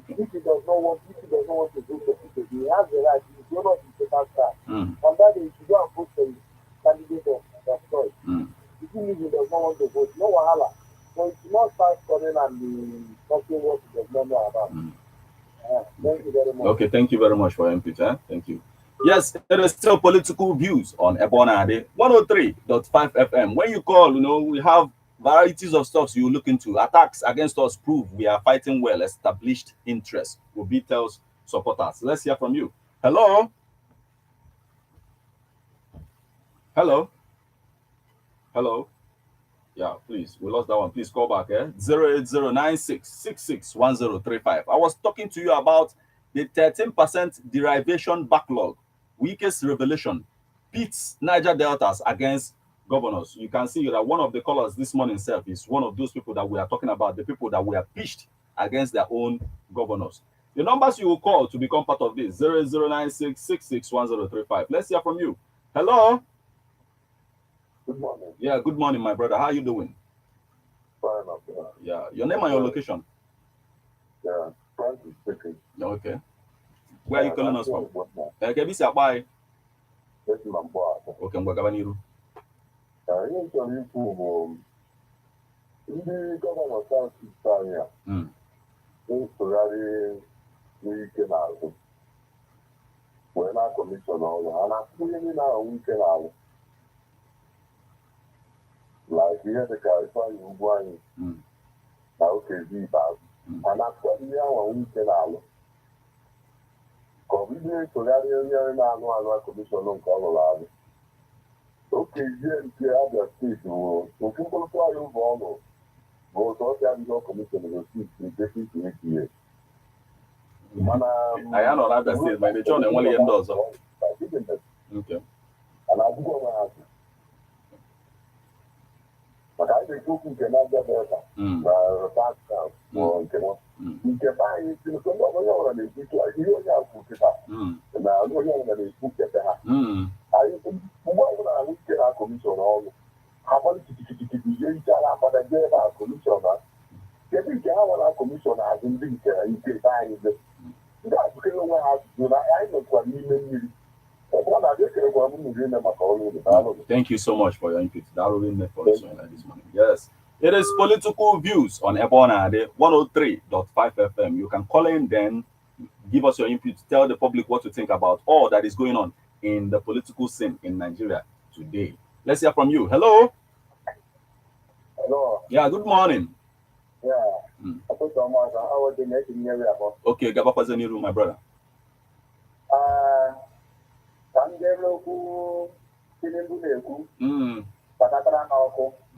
Speaker 3: If he does not want to vote for people, he has the right. He will not be taken back.
Speaker 2: Mm.
Speaker 3: On that day, he should go and vote for his candidate of choice.
Speaker 2: Mm.
Speaker 3: If he does not want to vote, no wahala. So he should not start calling and be talking what he does not know about. Thank you very much.
Speaker 2: Okay, thank you very much for your input. Thank you. Yes, there is still political views on Ebonade 103.5 FM. When you call, we have varieties of stuff you look into. Attacks against us prove we are fighting well established interests. Obi tells supporters. Let's hear from you. Hello. Hello. Hello. Yeah, please. We lost that one. Please call back. 08096661035. I was talking to you about the 13% derivation backlog. Weakest revelation pits Niger Deltas against governors. You can see that one of the callers this morning itself is one of those people that we are talking about, the people that were pitched against their own governors. The numbers you will call to become part of this 08096661035. Let's hear from you. Hello.
Speaker 3: Good morning.
Speaker 2: Yeah, good morning, my brother. How are you doing?
Speaker 3: Fine, okay.
Speaker 2: Yeah, your name and your location.
Speaker 3: Yeah, Frank is speaking.
Speaker 2: Okay. Where are you calling us from? Okay, this is Abai.
Speaker 3: Yes, my boy.
Speaker 2: Okay, I'm going to
Speaker 3: Ihe chọrọ ikwu bụ ndị gọvanọ South anya na-esogharị n'ike n'azụ wee na kọmishọn ọrụ ha na-akwụ ihe niile ahụ ike n'alụ like ihe dịka Ifeanyi ugwu anyị na Okezi Ikpeazụ ha na-akwụ ihe ahụ ike n'alụ ka ọ bụ ihe esogharị onye na-alụ alụ kọmishọn nke ọ lụrụ alụ Okezie nke Abia steeti bụ ofu mkpụrụtụ anyị ụzọ ọnụ bụ ụzọ ọbịa ndị kọmishọn gositi deputy ATA. Mana
Speaker 2: anyị anọ na Abia steeti ma ị chọọ na enwere ihe ndị ọzọ.
Speaker 3: Ana akwụkwọ nwe ha maka anyị na-ekwu okwu nke na-abịa Delta na Rivers bụ nke nwa nke be anyị si nke onye ọbụla na-ekwu ihe onye akwụ kịta na onye ọbụla na-ekwu nkete ha anyị mgbe ọbụla ahụ ike na kọmishọn ọrụ ha gbalị kitikiti ihe ike a na-agbada jee ebe a kọmishọn ha kedu nke ha nwere kọmishọn azụ ndị nke ike ebe anyị dị ndị azụkere onwe ha azụzụ na anyị nọkwara n'ime mmiri.
Speaker 2: Thank you so much for your input. That will be for this morning. Yes. It is political views on Ebonade 103.5 FM. You can call in then, give us your input, tell the public what to think about all that is going on in the political scene in Nigeria today? Let's hear from you. Hello.
Speaker 3: Hello.
Speaker 2: Yeah, good morning.
Speaker 3: Yeah.
Speaker 2: Okay, Gabapa Zeniru, my brother.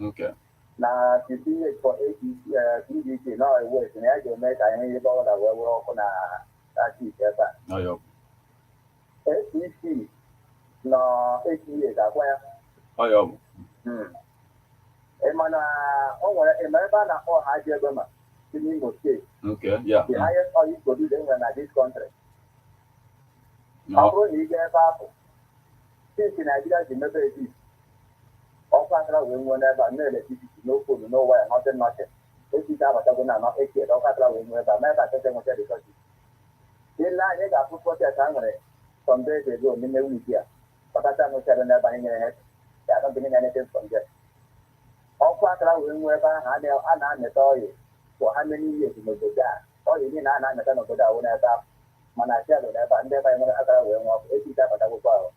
Speaker 2: Okay.
Speaker 3: Na PPH for PDC now it works. And I don't make any about that we're working at that.
Speaker 2: No, yo.
Speaker 3: SEC no 8 years that where.
Speaker 2: Oh, yo.
Speaker 3: Emana over America or Hajabama in Imo State.
Speaker 2: Okay, yeah.
Speaker 3: The highest oil producer in this country.
Speaker 2: No.
Speaker 3: Since Nigeria is never exist. All Canada will whenever no electricity, no food, no wire, nothing. If you have a second, not 8 years, all Canada will never America take them with the country. They lie, they got put for their family some days ago in the week here. But I don't know never in your head. They haven't been anything from there. All Canada will never have an toy for how many years in the guy. All you need an another of the whenever Manachel never and never other way of 80 that will go.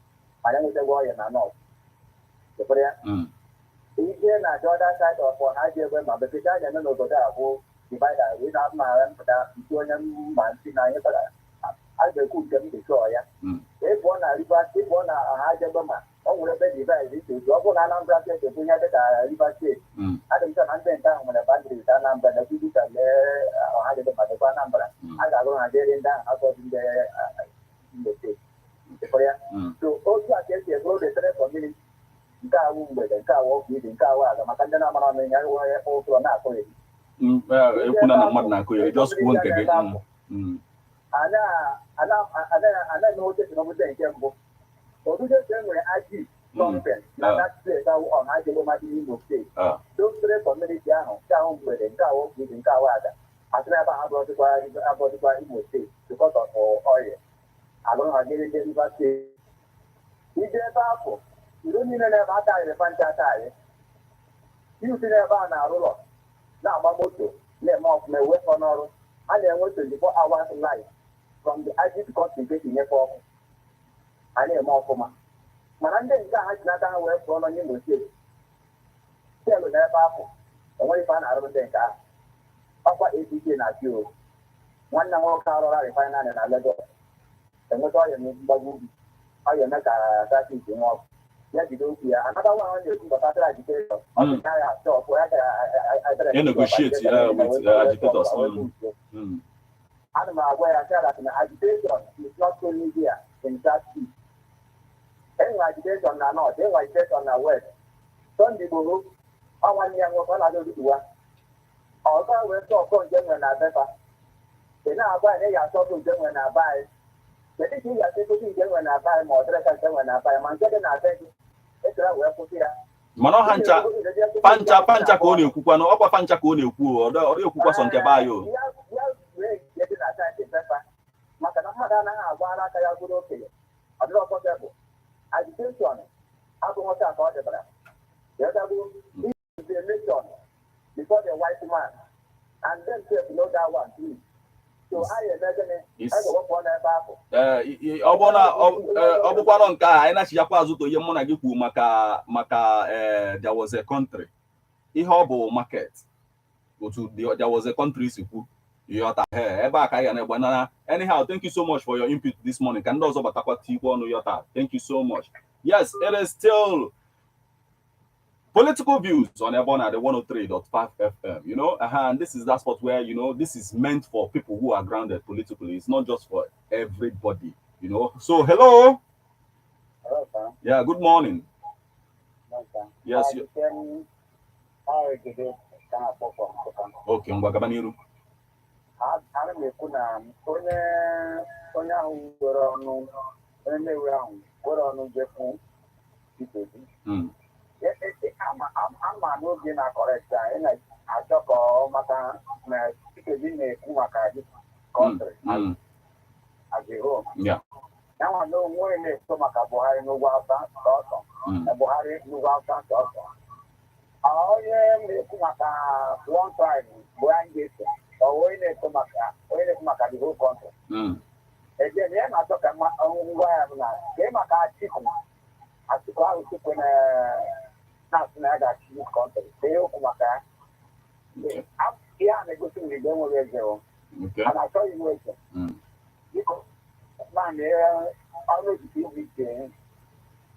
Speaker 3: I don't know why you're not. Ihe na the other side of one idea when my baby died and no go there who divide without my own for that doing man see na here I go cook them to show ya. If one river if one idea bama on will be divide it to go on an umbrella to bring out the river state. I don't understand down when a boundary down number the people that or had the number. I got on a dead in down out in the state. So also I guess you go the community. Nka mgbe nka walk with nka wa maka ndị na-amara na ya ruo ya ụtọ na-akọ ya
Speaker 2: ekwu na mmadụ na-akọ ya just kwuo nke gị
Speaker 3: ana n'oche si n'obodo nke mbụ obodo ese nwere IG conference na that place ahụ ọ na-ajụgo mmadụ Imo steeti those three community ahụ nke ahụ mgbede nke walk with nke wa ada asịrị ebe ha abụọdịkwa Imo steeti because of oil alụrụ ha gịrị ndị Rivers steeti ije ebe afọ you need never die the fantasy. You see never an arrow. Now, my motto, let off my weapon or and then went 24 hours life from the IG court to get in a form. I need more for my. And then I had not work from on Imo State. Tell me never. And when you find out of the car, Papa 80 at you. One more car or a final and I let go. And what I am Babu, I am not that is enough. Another one but after agitation.
Speaker 2: You negotiate with agitators.
Speaker 3: I'm aware that agitation is not only here in that seat. Any agitation are not, they were set on the west. Some people, I want young one other to do. Although we're so called German are better. They now buy, they are so good German are buy. The thing is, I think when I buy more, when I buy, I'm getting a thing.
Speaker 2: Mana hancha pancha ka ọ na-ekwukwa na ọkwa pancha ka ọ na-ekwu ọ ekwukwa sọ nke ba yo
Speaker 3: maka na mmadụ anaghị agwa aka ya bụrụ okenye ọ dịrị ọkpọta bụ agitation abụghọta ka ọ dịbara the nation before the white man and then take know that one too. So
Speaker 2: ọ bụkwanụ nke a anyị na-achịjakwa azụ to ihe mụ na gị kwuru maka there was a country ihe ọ bụ market otu there was a country si kwu yọta ebe a ka anyị na-egbe nana. Anyhow, thank you so much for your input this morning. Ka ndị ọzọ batakwa tikwa ọnụ yọta. Thank you so much. Yes, it is still political views on Ebona, the 103.5 FM, you know, and this is that spot where, you know, this is meant for people who are grounded politically. It's not just for everybody, you know. So, hello.
Speaker 3: Hello, sir.
Speaker 2: Yeah, good morning.
Speaker 3: Hello, sir.
Speaker 2: Yes. Okay, Mbagabaniru.
Speaker 3: I'm not going to correct that. I talk all my time, because in the Kumaka country as a whole.
Speaker 2: Yeah.
Speaker 3: Now I know more in the Kumaka Buhari, no wild also. And Buhari, no wild also. Oh, yeah, the Kumaka one time, Brian Gates, or when the Kumaka, the whole country. Again, yeah, I talk about game about chicken. I took out chicken, not another chicken company. They open my back. Yeah, they go to the demo radio.
Speaker 2: Okay.
Speaker 3: And I tell you what, you go, man, there, always do this thing.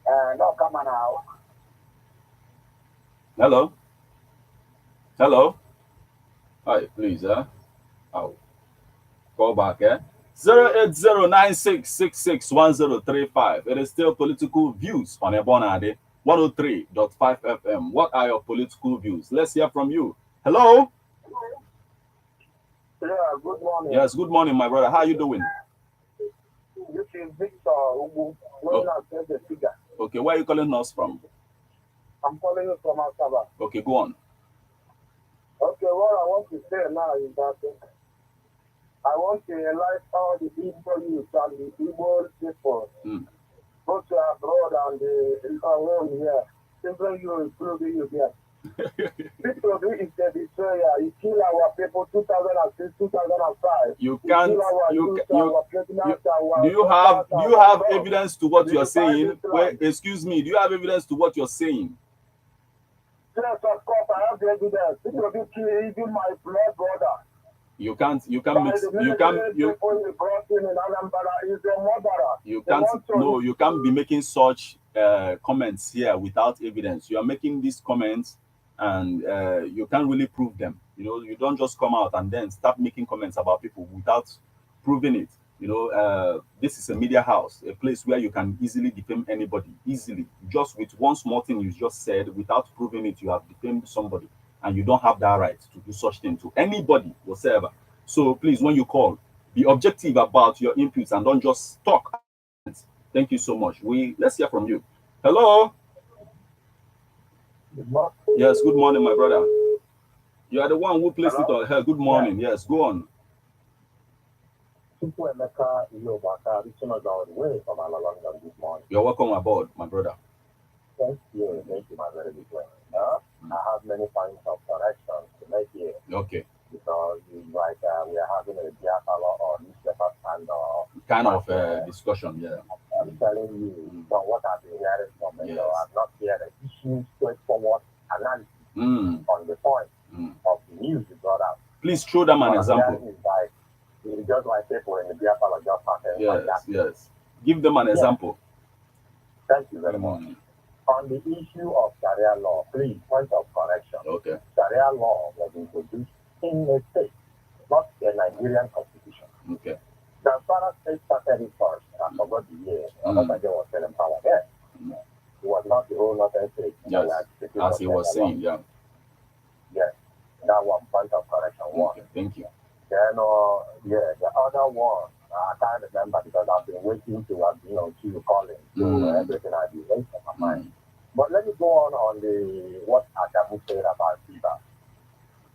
Speaker 3: No, come on out.
Speaker 2: Hello. Hello. Hi, please, I'll call back, 08096661035. It is still political views on Ebonade 103.5 FM. What are your political views? Let's hear from you. Hello.
Speaker 3: Yeah, good morning.
Speaker 2: Yes, good morning, my brother. How are you doing?
Speaker 3: This is Victor Ubu.
Speaker 2: Okay, where are you calling us from?
Speaker 3: I'm calling you from Asaba.
Speaker 2: Okay, go on.
Speaker 3: Okay, what I want to say now is that I want to enlighten all the Igbo youth and the Igbo people, both abroad and the home here. Simply you, including you here. Peterobi is the betrayer. He killed our people 2006, 2005.
Speaker 2: You can't. Do you have evidence to what you are saying? Well, excuse me. Do you have evidence to what you're saying?
Speaker 3: Yes, of course, I have the evidence. Peterobi killed even my blood brother.
Speaker 2: You can't mix. You can't be making such comments here without evidence. You are making these comments and you can't really prove them. You know, you don't just come out and then start making comments about people without proving it. You know, this is a media house, a place where you can easily defame anybody, easily. Just with one small thing you just said, without proving it, you have defamed somebody. And you don't have that right to do such thing to anybody whatsoever. So please, when you call, be objective about your inputs and don't just talk. Thank you so much. Let's hear from you. Hello.
Speaker 3: Good morning.
Speaker 2: Yes, good morning, my brother. You are the one who placed it on her. Good morning. Yeah. Yes, go on. You're welcome aboard, my brother.
Speaker 3: Thank you, my very good friend. I have many points of correction to make here.
Speaker 2: Okay.
Speaker 3: Because we are having a dialogue or newspaper
Speaker 2: kind of discussion, yeah.
Speaker 3: I'm telling you, from what I've been hearing from you, I've not heard an issue straightforward analysis on the point of the news you brought out.
Speaker 2: Please show them an example.
Speaker 3: It's just like people in the dialogue just talking.
Speaker 2: Yes. Give them an example.
Speaker 3: Thank you very much. On the issue of Sharia law, please, point of correction.
Speaker 2: Okay.
Speaker 3: Sharia law was introduced in a state, not a Nigerian constitution.
Speaker 2: Okay.
Speaker 3: The Zamfara state started it first. I forgot the year. Obasanjo was still in power there. It was not the whole northern state.
Speaker 2: Yes, as he was saying, yeah.
Speaker 3: Yes, that one, point of correction. One.
Speaker 2: Okay, thank you.
Speaker 3: Then, the other one, I can't remember because I've been waiting to you calling. So everything I've been waiting on my mind. But let me go on what Adamu said about fever.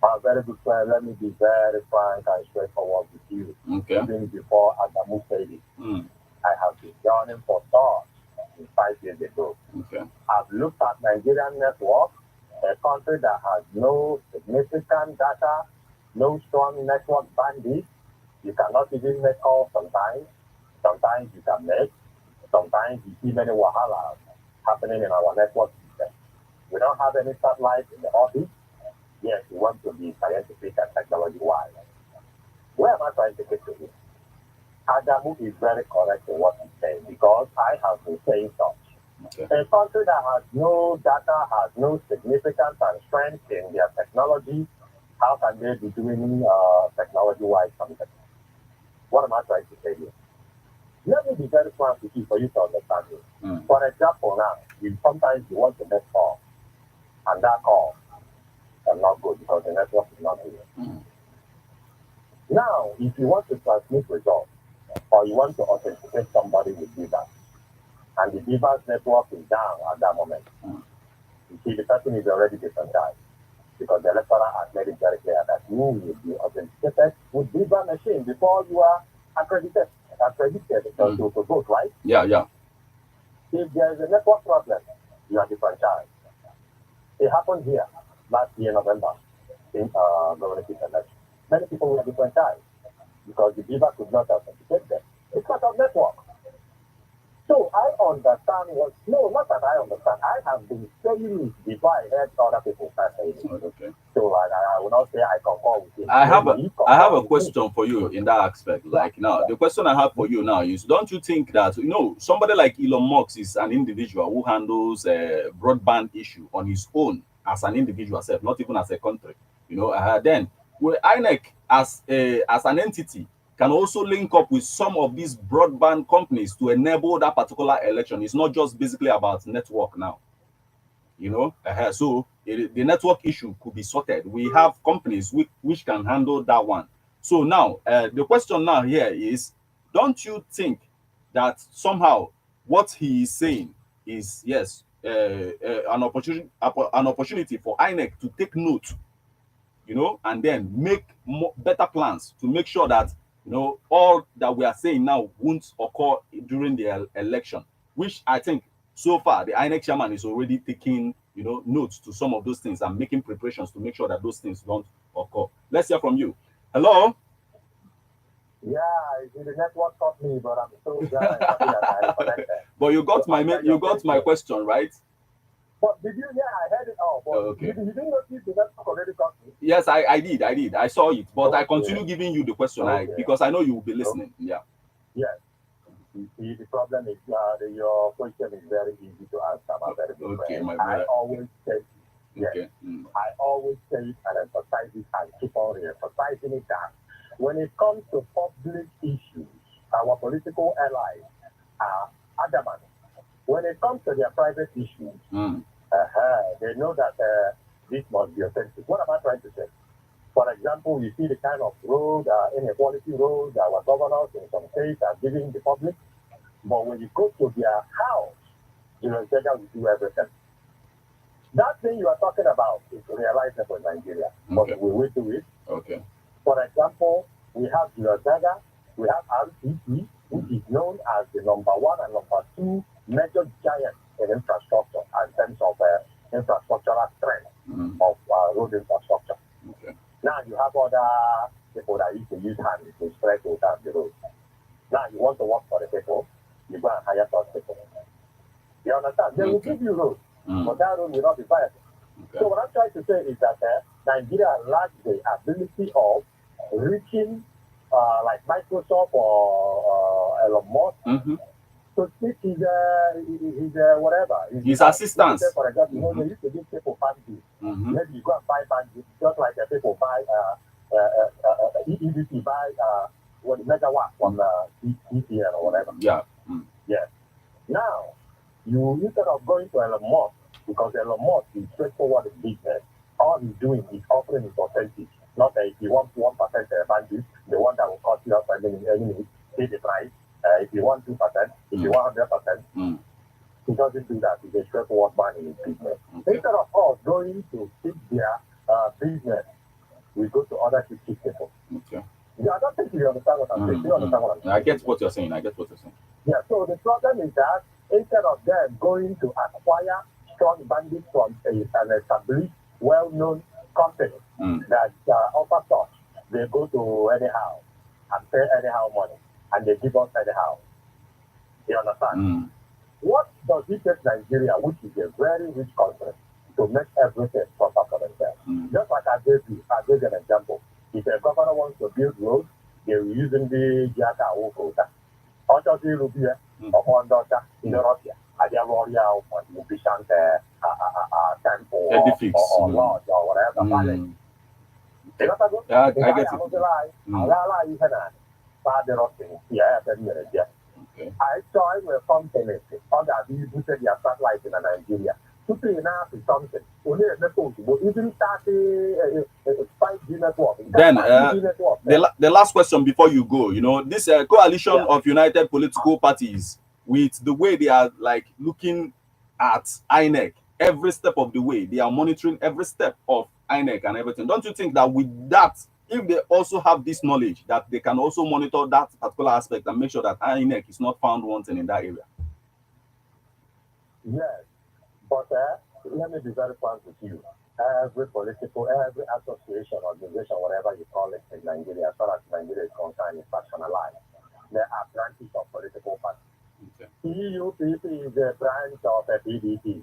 Speaker 3: My very good friend, let me be very frank and straightforward with you.
Speaker 2: Okay.
Speaker 3: Even before Adamu said it, I have been joining for thought 5 years ago.
Speaker 2: Okay.
Speaker 3: I've looked at Nigerian network, a country that has no significant data, no strong network bandwidth. You cannot even make calls sometimes. Sometimes you can make. Sometimes you see many wahalas happening in our network system. We don't have any satellites in the orbit. Yes, we want to be scientific and technology-wise. Where am I trying to get to this? Adamu is very correct in what he's saying because I have been saying such.
Speaker 2: Okay.
Speaker 3: A country that has no data, has no significance and strength in their technology, how can they be doing technology-wise something? What am I trying to say here? Let me be very frank with you for you to understand it. For example, now, sometimes you want to make call, and that call cannot go because the network is not here. Now, if you want to transmit results, or you want to authenticate somebody with Viva, and the Viva's network is down at that moment, you see the person is already disenfranchised because the electoral has made it very clear that you will be authenticated with Viva machine before you are accredited to vote, right?
Speaker 2: Yeah.
Speaker 3: If there is a network problem, you are disenfranchised. It happened here last year, November, in governorship election. Many people were disenfranchised because the Viva could not authenticate them. It's not understand what. No, not that I understand. I have been saying it before I heard other people start saying it.
Speaker 2: Okay.
Speaker 3: So I will not say I concur with it.
Speaker 2: I have a question for you in that aspect. Like now, the question I have for you now is: don't you think that somebody like Elon Musk is an individual who handles a broadband issue on his own as an individual self, not even as a country? Then INEC as an entity can also link up with some of these broadband companies to enable that particular election. It's not just basically about network now. So the network issue could be sorted. We have companies which can handle that one. So now the question now here is, don't you think that somehow what he is saying is, yes, an opportunity for INEC to take note, and then make better plans to make sure that all that we are saying now won't occur during the election, which I think so far the INEC chairman is already taking notes to some of those things and making preparations to make sure that those things don't occur. Let's hear from you. Hello.
Speaker 3: Yeah, the network caught me, but I'm so glad I connected.
Speaker 2: But you got my question, right?
Speaker 3: But did you? Yeah, I heard it all. But
Speaker 2: okay.
Speaker 3: You didn't notice the network already caught me?
Speaker 2: Yes, I did. I saw it, but I continue giving you the question because I know you will be listening. Yeah.
Speaker 3: Yes. See, the problem is your question is very easy to answer. Very
Speaker 2: okay, my brother.
Speaker 3: I always say, yes,
Speaker 2: okay.
Speaker 3: I always say it and emphasize it and keep on re-emphasizing it that when it comes to public issues, our political allies are adamant. When it comes to their private issues, they know that this must be authentic. What am I trying to say? For example, you see the kind of road, inequality roads our governors in some states are giving the public. But when you go to their house, will do everything. That thing you are talking about is realizable in Nigeria.
Speaker 2: Okay.
Speaker 3: But we will do it.
Speaker 2: Okay.
Speaker 3: For example, we have Zaga, we have RCC, which is known as the number one and number two major giant in infrastructure in terms of infrastructural strength of road infrastructure.
Speaker 2: Okay.
Speaker 3: Now you have other people that used to use hands to spread those down the road. Now you want to work for the people, you go and hire those people. You understand? They will give you roads, but that road will not be viable. Okay. So what I'm trying to say is that Nigeria lacks the ability of reaching like Microsoft or Elon Musk. So this is whatever.
Speaker 2: His assistance.
Speaker 3: For example, they used to give people bandwidth. Maybe you go and buy bandwidth, just like people buy EVP buy megawatt from EPN or whatever.
Speaker 2: Yeah.
Speaker 3: Yes. Now, you instead of going to Elon Musk, because Elon Musk is straightforward in business, all he's doing is offering his authentic. Not that if you want 1% bandwidth, the one that will cost you up any minute, pay the price. If you want 2%, if you want 100%, he doesn't do that. He's a straightforward man in his business. Okay. Instead of us going to fix their business, we go to other people.
Speaker 2: Okay.
Speaker 3: Yeah, I don't think you understand what I'm saying. You understand what I'm saying?
Speaker 2: I get what you're saying.
Speaker 3: Yeah, so the problem is that instead of them going to acquire strong bandits from an established, well-known company that offers us, they go to anyhow and pay anyhow money, and they give us anyhow. You understand? What does it take Nigeria, which is a very rich country, to make everything proper for themselves? Just like I gave an example. If a governor wants to build roads, they're using the Jaka Wokota. Also, the Rubia, or Honda, in Russia, and they are royal or efficient temple or lodge or whatever.
Speaker 2: I get it.
Speaker 3: I saw a company on that you said your satellite in Nigeria. To pay enough is something. Only a network, but even 5G network.
Speaker 2: Then the last question before you go, this coalition of united political parties, with the way they are like looking at INEC every step of the way, they are monitoring every step of INEC and everything. Don't you think that with that, if they also have this knowledge, that they can also monitor that particular aspect and make sure that INEC is not found wanting in that area?
Speaker 3: Yes, but let me be very frank with you. Every association, organization, whatever you call it in Nigeria, as far as Nigeria is concerned, is factionalized. There are branches of political parties.
Speaker 2: Okay.
Speaker 3: EUPP is a branch of the PDP.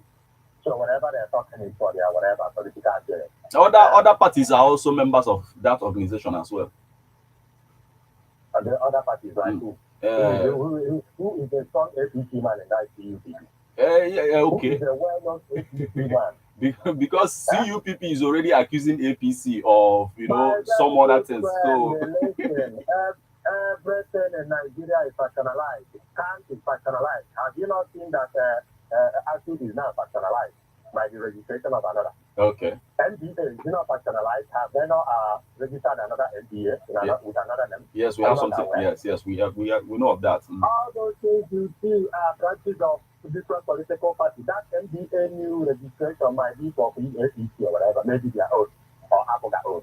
Speaker 3: So whatever they're talking is for their whatever political gain.
Speaker 2: Other parties are also members of that organization as well.
Speaker 3: And the other parties like who? Who is the strong APC man in that CUPP?
Speaker 2: Okay.
Speaker 3: Who is a well-known APC man?
Speaker 2: Because CUPP is already accusing APC of, some other things. So
Speaker 3: everything in Nigeria is factionalized. Camp is factionalized. Have you not seen that ASUD is now factionalized by the registration of another?
Speaker 2: Okay.
Speaker 3: NDA is not factionalized. Have they not registered another NDA with another name?
Speaker 2: Yes, we have something. Yes, we know of that.
Speaker 3: All those things you see are branches of different political parties. That NDA new registration might be for APC or whatever, maybe their own or Apple their own.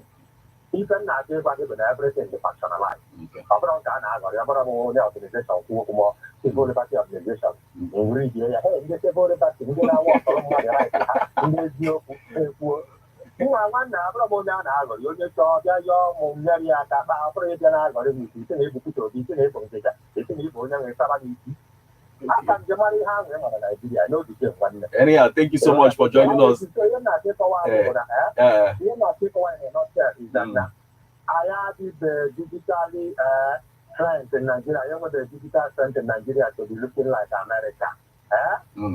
Speaker 3: Even now, everybody with everything is factionalized.
Speaker 2: Okay.
Speaker 3: Organization, civil liberty organization. We read here, hey, in the civil liberty, we don't want to right. In the you are one now, you just saw your Mongolia, operating algorithm, you can able to do this, it's
Speaker 2: Anyhow, thank you so much for joining us.
Speaker 3: I added the digitally trend in Nigeria. I want the digital trend in Nigeria to be looking like America.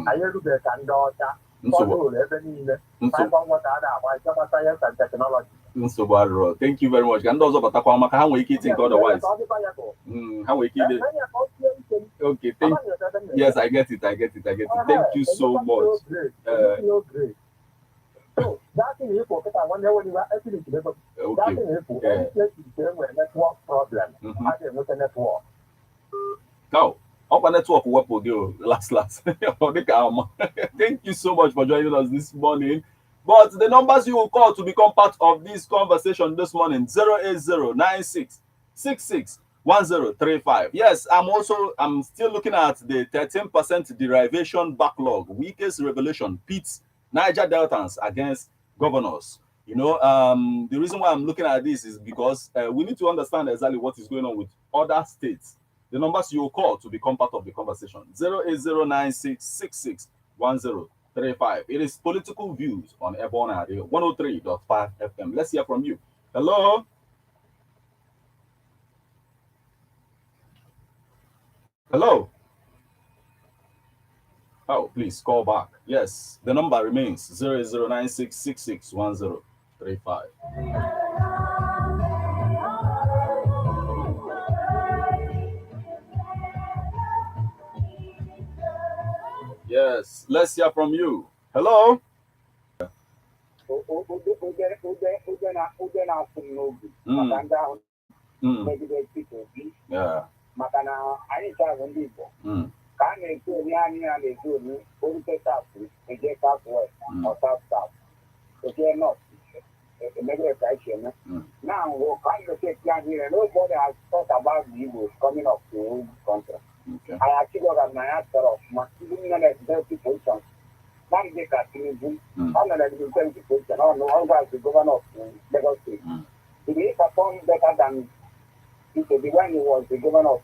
Speaker 3: I do the Candota. Science and technology.
Speaker 2: Thank you very much. And also, but how we think otherwise? How we keep it? Okay, yes, I get it. Thank you so much.
Speaker 3: So that thing is for I wonder when you are actually that thing is for any place you where network problem. I didn't with the network.
Speaker 2: Now, our network what will do last. Thank you so much for joining us this morning. But the numbers you will call to become part of this conversation this morning: 08096661035. Yes, I'm still looking at the 13% derivation backlog, weakest revelation pits Niger Deltans against governors. The reason why I'm looking at this is because we need to understand exactly what is going on with other states. The numbers you will call to become part of the conversation: 08096661035. It is political views on Ebon Radio 103.5 FM. Let's hear from you. Hello. Hello. Oh, please call back. Yes, the number remains 08096661035. Yes, let's hear from you. Hello. Yeah.
Speaker 3: Ka a na-ekwu onye anyị a na-ekwu onye orute South eje South West or South South eje North emegre ka anyị eme. Now, ka anyị na-ekwu plan here, nobody has thought about the Igbos coming up to this country. I actually organize of even in the position. One day at Tinubu, on the position, on the governor of Lagos State. He performed better than when he was the governor of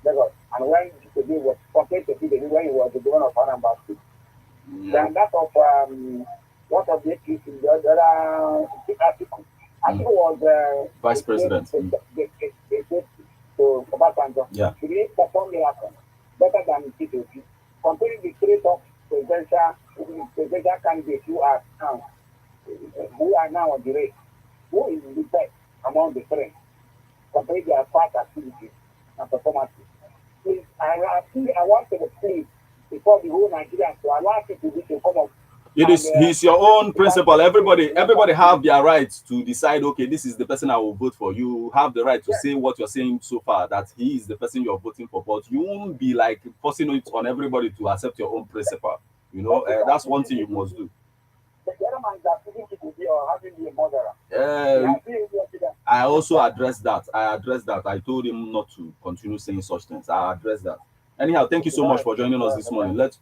Speaker 3: Lagos, and when he was compared to when he was the governor of Anambra State. Then that of what of the APC, the other article. Article was
Speaker 2: vice president.
Speaker 3: So Obasanjo, he performed miracle better than peterobi. Comparing the three top presidential candidates who are now on the race, who is the best among the three? Comparing their past activities and performances. Please, I want to please before the whole Nigerians to allow people to come up.
Speaker 2: He's your own principle. Everybody have their right to decide, okay, this is the person I will vote for. You have the right to say what you're saying so far, that he is the person you're voting for, but you won't be like forcing it on everybody to accept your own principle. That's one thing you must do. I also addressed that. I told him not to continue saying such things. I addressed that. Anyhow, thank you so much for joining us this morning. Let's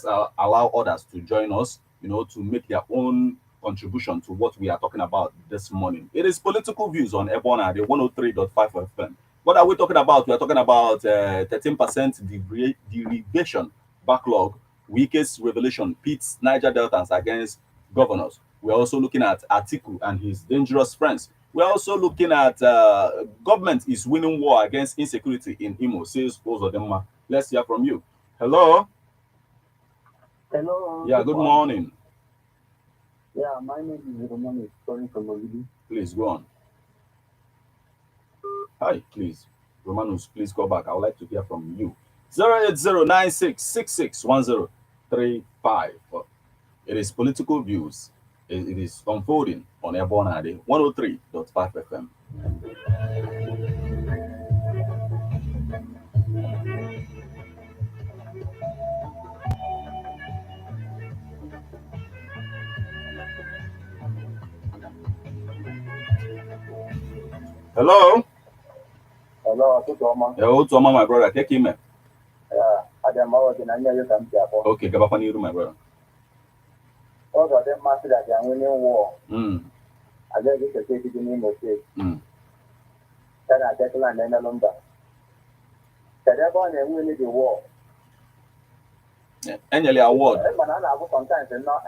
Speaker 2: allow others to join us, to make their own contribution to what we are talking about this morning. It is political views on Ebon Radio 103.5 FM. What are we talking about? We are talking about 13% derivation backlog, weakest revelation pits Niger Deltans against governors. We're also looking at Atiku and his dangerous friends. We're also looking at government is winning war against insecurity in Imo, says Ozodema. Let's hear from you. Hello.
Speaker 4: Hello.
Speaker 2: Yeah, good morning.
Speaker 4: Yeah, my name is Roman, calling from Olidi.
Speaker 2: Please go on. Hi, please. Romanus, please call back. I would like to hear from you. 08096661035. It is political views. It is unfolding on Airborne Ade 103.5 FM. Hello.
Speaker 3: Hello, Tutoma.
Speaker 2: Hello, Toma, my brother. Take him.
Speaker 3: Yeah, Adam, I was in Anya,
Speaker 2: Okay, Gabafani, my brother.
Speaker 3: Also, the master that I'm winning war. I just get to take it in Imo State. Then I take land and a lumber. Everyone and winning the war.
Speaker 2: Annually award.
Speaker 3: But I have sometimes not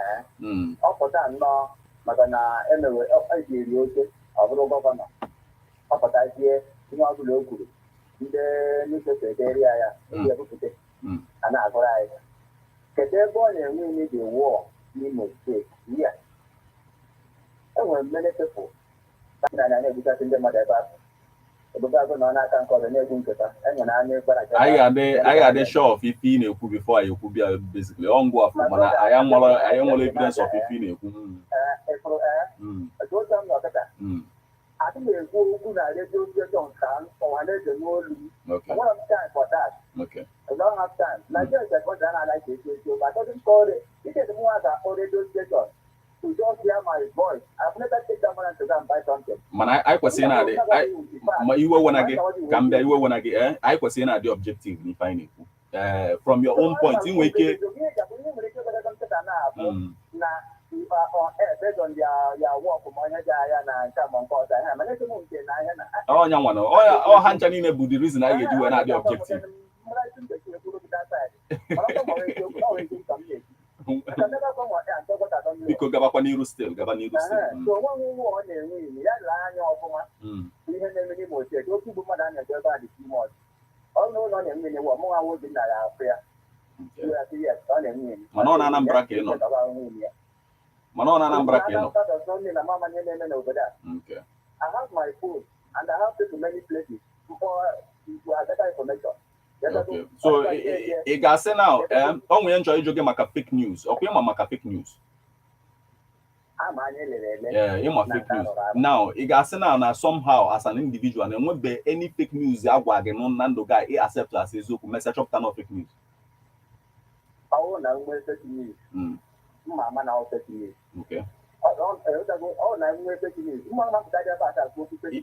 Speaker 3: up for that, no, Magana, anyway, I give you a little governor. Up at idea, you know, to look good. The newspaper area, and I go right. Everyone and winning the war. Imo State, yes. And when many people, I never got in the mother back.
Speaker 2: I had a show of 15 before I could be basically on go after I am all evidence of 15.
Speaker 3: I think they go good at radio on time or under the world.
Speaker 2: Okay.
Speaker 3: I don't have time for that.
Speaker 2: Okay.
Speaker 3: I don't have time. Nigeria is what I like to do, but I don't call it. It is more than all radio station. To just hear my voice. I've never taken that money to go and buy something.
Speaker 2: Man, I was saying that you were when I get Gambia, you were when I get I was saying that the objective in finding from your own point in which
Speaker 3: based on your work from and come on cause I have
Speaker 2: oh yeah one oh Hanchani nebu the reason I do and the objective. Because Gabaniru still.
Speaker 3: So one who on the win, yeah, line of we had many more said, don't people than a body more. Oh, no, not a minute, what more I would in that prayer. Yes, on a win.
Speaker 2: Manon and Bracken. Manon and Bracken. Okay.
Speaker 3: I have my food and I have to to many places before you have better information.
Speaker 2: Okay. So it got say now, only enjoy jogging maka fake news. Okay, maka fake news. Yeah, you my fake news. Now, it got say now somehow as an individual, and won't be any fake news ya wagging on Nando guy he accept as his message of kind of fake news.
Speaker 3: Oh, now fake news. Mama now fake news.
Speaker 2: Okay.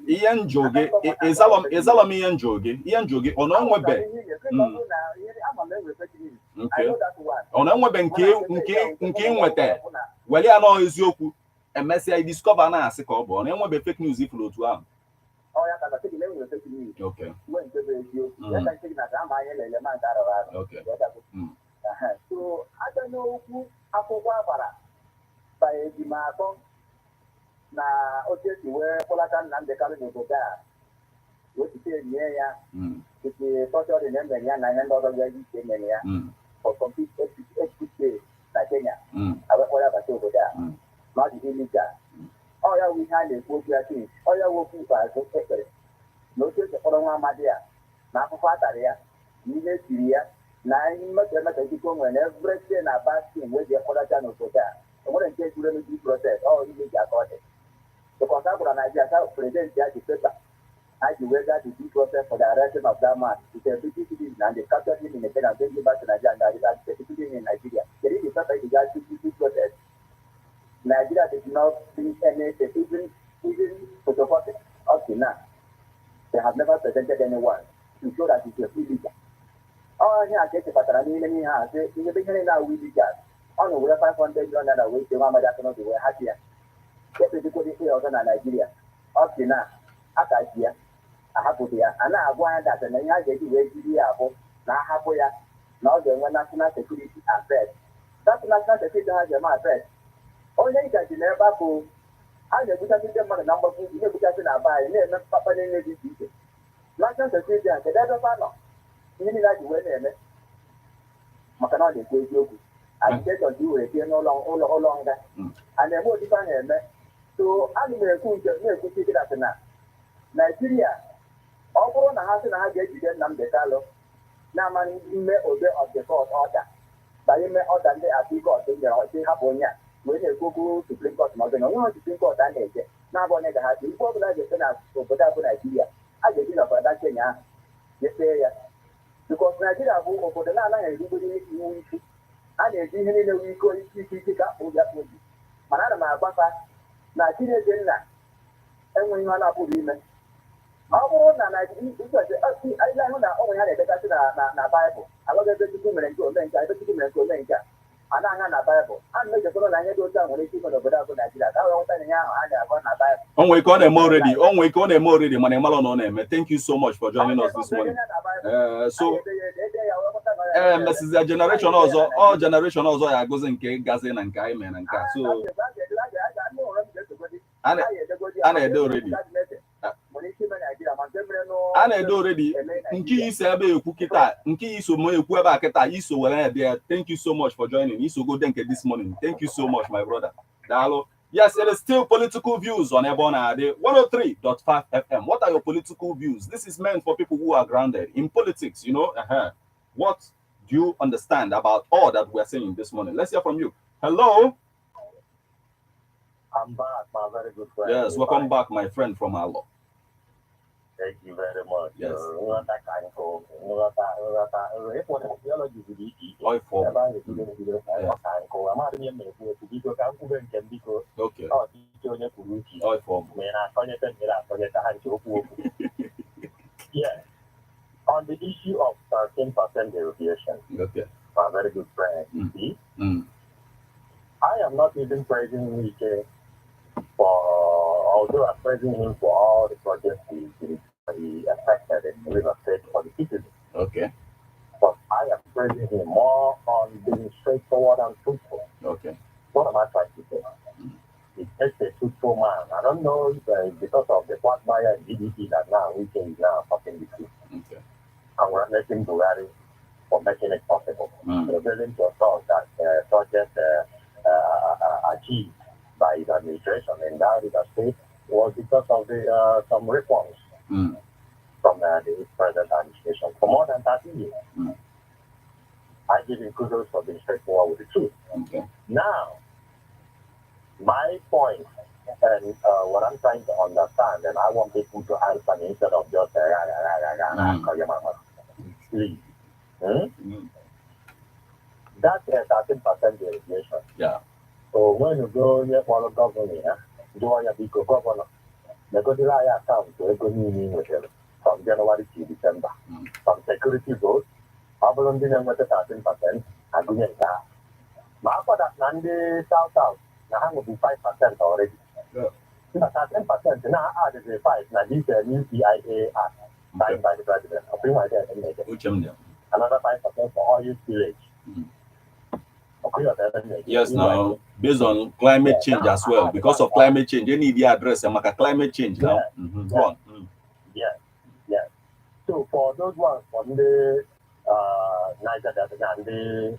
Speaker 2: Ian Joge is Alami Ian Joge on Webe. Okay. On Webe nke wete. Well, ya know is yoku. And Messi I discover na asị ka ọ bụ ọ na-enwebe fake news ifuru otu ahụ. Okay. Okay.
Speaker 3: So I don't know who akwụkwọ agbara by Ejimako na Ochesi wee kpọlata nna m dekalụ n'obodo a wetite nye ya ite tọchọ dị na-emere ya na ihe ndị ọzọ ga-eji ike emere ya for complete exit na Kenya awekpọrọ ya bata obodo a na ọ dị illegal ọ ya wụ ihe a na-ekwu okwu ya since ọ ya wụ okwu ikpeazụ ekpere na otu esi kpọrọ nwa amadi ya na akwụkwọ atara ya na ihe tiri ya na mmetọ emeta ikike nwere na everything na baskin wee ji ekpọrọcha n'obodo a nwere nke juru elu proses ọ ihe ji aka ọ dị because a gwara Nigeria ka president ya ji paper I ji wega the due process for the arresting of that man with a British citizen and they captured him in a Kenya and bring him back to Nigeria and they executed him in Nigeria. They did the paper in the due process. Nigeria did not bring any even photocopy up to now. They have never presented anyone to show that it was illegal. Oh, here I get the pattern in any house. In the beginning now we did that. On the way 500 million away to Mama Jackson we were happy. Get the people in Nigeria. Up to now, at idea. ahapụrụ ya a na-agwa ya data na ihe a ga-eji wee jiri ya bụ na ahapụ ya na ọ ga-enwe national security affairs. That national security ha ga-eme affairs. Onye ịgaji na ebe bụ a na-egbuchasị ndị mmadụ na mgbapụ ugwu na-egbuchasị na be anyị na-eme mkpakpa niile dị iche iche. National security a kedu ebe fa nọ ihe niile a ji wee na-eme maka na ọ na-ekwu eziokwu agiteshọn ka i were tie n'ụlọ nga a na-eme odife a na-eme. So ana m ekwu nke na-ekwuchi kịdatị na Naijiria ọ bụrụ na ha sị na ha ga-ejide Nnamdi Kanu na-ama ime obe of the court order banye ime ọda ndị appeal court nyere ọchị hapụ onye a wee na-ekwu okwu Supreme Court ma ọ bụ na onye Supreme Court a na-eje na-abụ onye ga ha ji ikpe ọbụla ga-efe na obodo abụ Naijiria a ga-eji na ọbara Kenya ahụ nyefee ya bikos Naijiria bụ obodo na-anaghị erubere iwu isi a na-eji ihe niile nwe iko ike ka akpụ ya kpobi mana ana m agbafa na Chineke nna enweghị ihe ọ na-apụrụ ime. Ọ bụrụ na Naijiria hụ na onwe ha na-edegasị na Baịbụl agwaghị ebe Chukwu mere nke ome nke ebe Chukwu mere nke ome nke a na-aha na Baịbụl a na-ejekọrọ na ihe dị otu a nwere ike ime n'obodo abụ Naijiria ka a wee nweta ihe ahụ a na-agwa na Baịbụl.
Speaker 2: Onwe ike ọ na-eme already mana ịmalụ na ọ na-eme. Thank you so much for joining us this morning. Mrs. Generation ọzọ ya agụzi nke gazi na nke anyị mere na nke a. So a na-ede already. A na-ede already. Nke isi ebe ekwu kịta, nke iso m ekwu ebe a kịta, iso were ede. Thank you so much for joining. Iso go denke this morning. Thank you so much, my brother. Dalo. Yes, it is still political views on Ebona 103.5 FM. What are your political views? This is meant for people who are grounded in politics, you know. What do you understand about all that we are saying this morning? Let's hear from you. Hello.
Speaker 5: I'm back, my very good friend.
Speaker 2: Yes, welcome back, my friend from Alo.
Speaker 5: Thank you very much.
Speaker 2: Yes. Okay.
Speaker 5: Yeah. On the issue of 13% derogation,
Speaker 2: okay,
Speaker 5: my very good friend, I am not even praising Wike although I'm praising him for all the projects he affected in River State for the citizens.
Speaker 2: Okay.
Speaker 5: But I am praising him more on being straightforward and truthful.
Speaker 2: Okay.
Speaker 5: What am I trying to say? He takes a truthful man. I don't know if it's because of the quagmire in GDP that now Wike is now talking the truth.
Speaker 2: Okay.
Speaker 5: And we're making Buhari for making it possible. Revealing to us that project achieved by his administration in that River State was because of the some reforms from the present administration for more than 30 years. I give him kudos for being straightforward with the truth.
Speaker 2: Okay.
Speaker 5: Now, my point and what I'm trying to understand, and I want people to answer me instead of just please. That's a 13% derogation.
Speaker 2: Yeah.
Speaker 5: So when you go near for the governor, do your big governor, the good account to economy from January to December. From security votes, Abalondin with 13%, agreement that. But for that, Nandi South, now will be 5% already.
Speaker 2: Yeah.
Speaker 5: 13% now added the 5. Now this new CIA act signed by the president. Another 5% for all use village.
Speaker 2: Yes, now based on climate change as well. Because of climate change, they need the address and make a climate change now. Go on.
Speaker 5: Yeah. So for those ones from the Niger Delta and the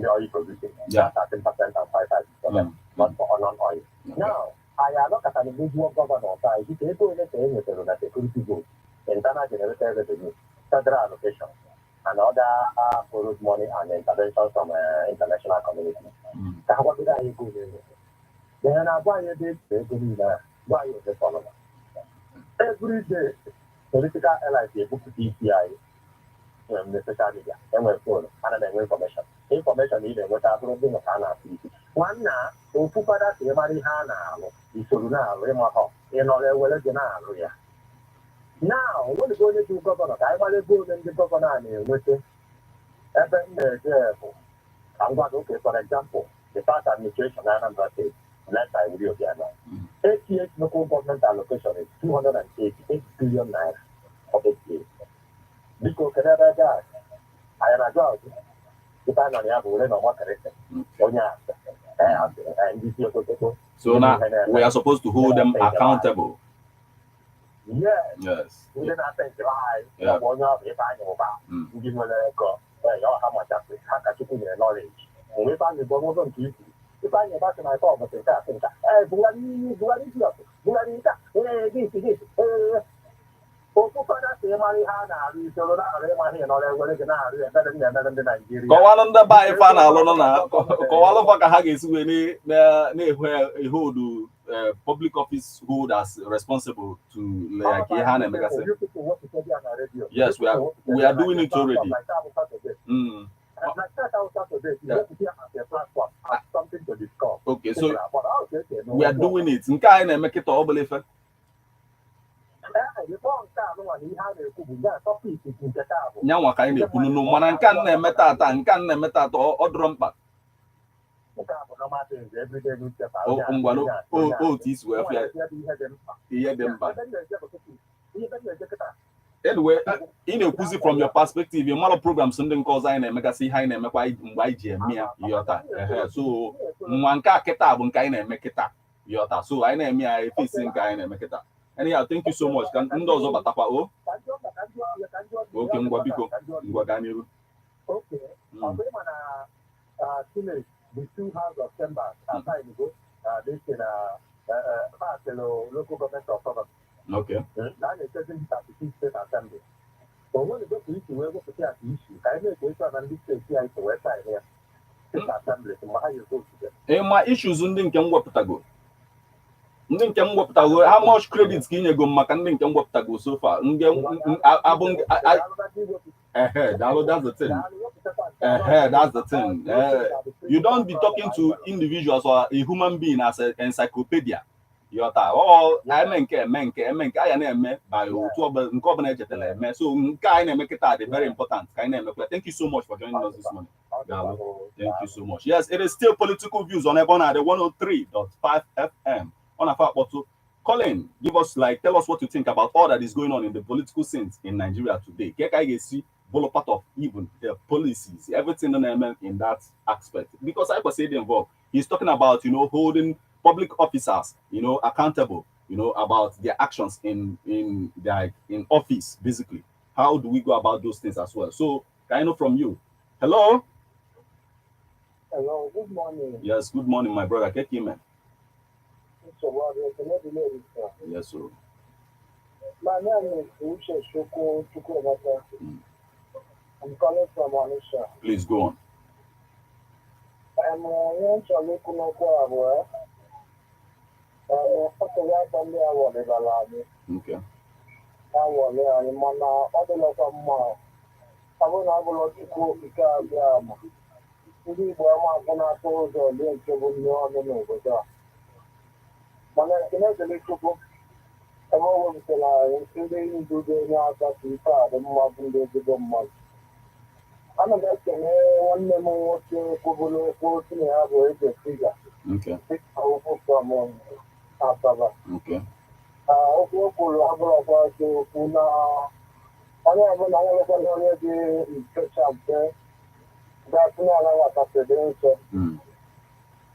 Speaker 5: oil producing, 13% and 5%, not for non-oil. Now, I look at an individual governor side. If they go in the same with the security vote, internal generated revenue, federal allocation, and other borrowed money and intervention from international community. What did I go in? Then I buy a bit, why you the follower? Every day, political allies they book DCI, the social media, and my phone, and then information. Information even what I'm doing of Hana. One now, who put that to Marihana, is so now, Remaho, in all the way to now, when you go to governor, I want to go to the governor with it. I'm going to okay, for example, the past administration, Anambra State, led by William Diana. 88 local government allocation is 288 billion naira. Okay. Because Canada guy, I am a dog. If I'm not able to know what it is.
Speaker 2: So now we are supposed to hold them accountable.
Speaker 5: Yes.
Speaker 2: Yes.
Speaker 5: We didn't think lie.
Speaker 2: Yeah.
Speaker 5: One of if I know about. Give me a go. Well, how much I can put in knowledge. We find the one of them. If I know back in my thought, but I think that.
Speaker 2: Kọwalụ ndị be anyị fa na-alụ na kọwalụ ka ha ga-esi wee hold public office hold as responsible to like ihe ha na-emegasị. Yes, we are doing it already. Okay, so we are doing it. Nke anyị na-eme kịta ọ bụla ife. Nyanwa ka anyị na-ekwu n'ụnụ mana nke a na-eme tata ọ dụrọ mkpa. Ngwanụ otu isi wee fịa ihe dị mkpa. Anyway, ị na-ekwuzi from your perspective, mara programs ndị nke ọzọ anyị na-emegasị ihe anyị na-emekwa mgbe anyị ji eme ya yọta. So nwa nke a kịta bụ nke anyị na-eme kịta yọta. So anyị na-eme ya efesi nke anyị na-eme kịta. Anyhow, thank you so much. Ka ndị ọzọ batakwa o. Okay, ngwa biko, ngwa gaa n'iru.
Speaker 5: Okay. The two House of Chambers are trying to go. This in local government authority.
Speaker 2: Okay.
Speaker 5: That is certain state assembly. But when you go to issue, we're going to see the issue. I know it's on this state here, the website here. State assembly, how you go to them.
Speaker 2: My issues ndị nke m wepụtago. Ndị nke m wepụtago, how much credit ka inyego m maka ndị nke m wepụtago so far? That's the thing. That's the thing. You don't be talking to individuals or a human being as an encyclopedia. Yota. Oh, I make I na-eme by nke ọbụla echetara eme. So nke anyị na-eme kịta dị very important. Thank you so much for joining us this morning. Thank you so much. Yes, it is still political views on Ebona, the 103.5 FM. On Afapotu. Colin, tell us what you think about all that is going on in the political scenes in Nigeria today. KKGC, part of even the policies, everything in that aspect. Because I was saying involved, he's talking about holding public officers, accountable, about their actions in office, basically. How do we go about those things as well? So, can I know from you? Hello?
Speaker 4: Hello, good morning.
Speaker 2: Yes, good morning, my brother. Kekimen. Yes, sir.
Speaker 4: My name is Uche Chukwuemeka. I'm calling from Onitsha.
Speaker 2: Please go on.
Speaker 4: I'm going to look
Speaker 2: okay.
Speaker 4: Mana ekene dịrị Chukwu ebe ọ wepụtara ndị nduzi onye aka ka ife a dị mma bụ ndị ezigbo mmadụ. Ana m ekene nwanne m nwoke kwuburu okwu otu na ya bụ Eze Figa dịka okwu from Asaba. Okwu o kwuru abụrụkwa okwu na onye ọbụla nwere onye dị nkecha mpe ga-atụnye anaghị akasịrị nsọ.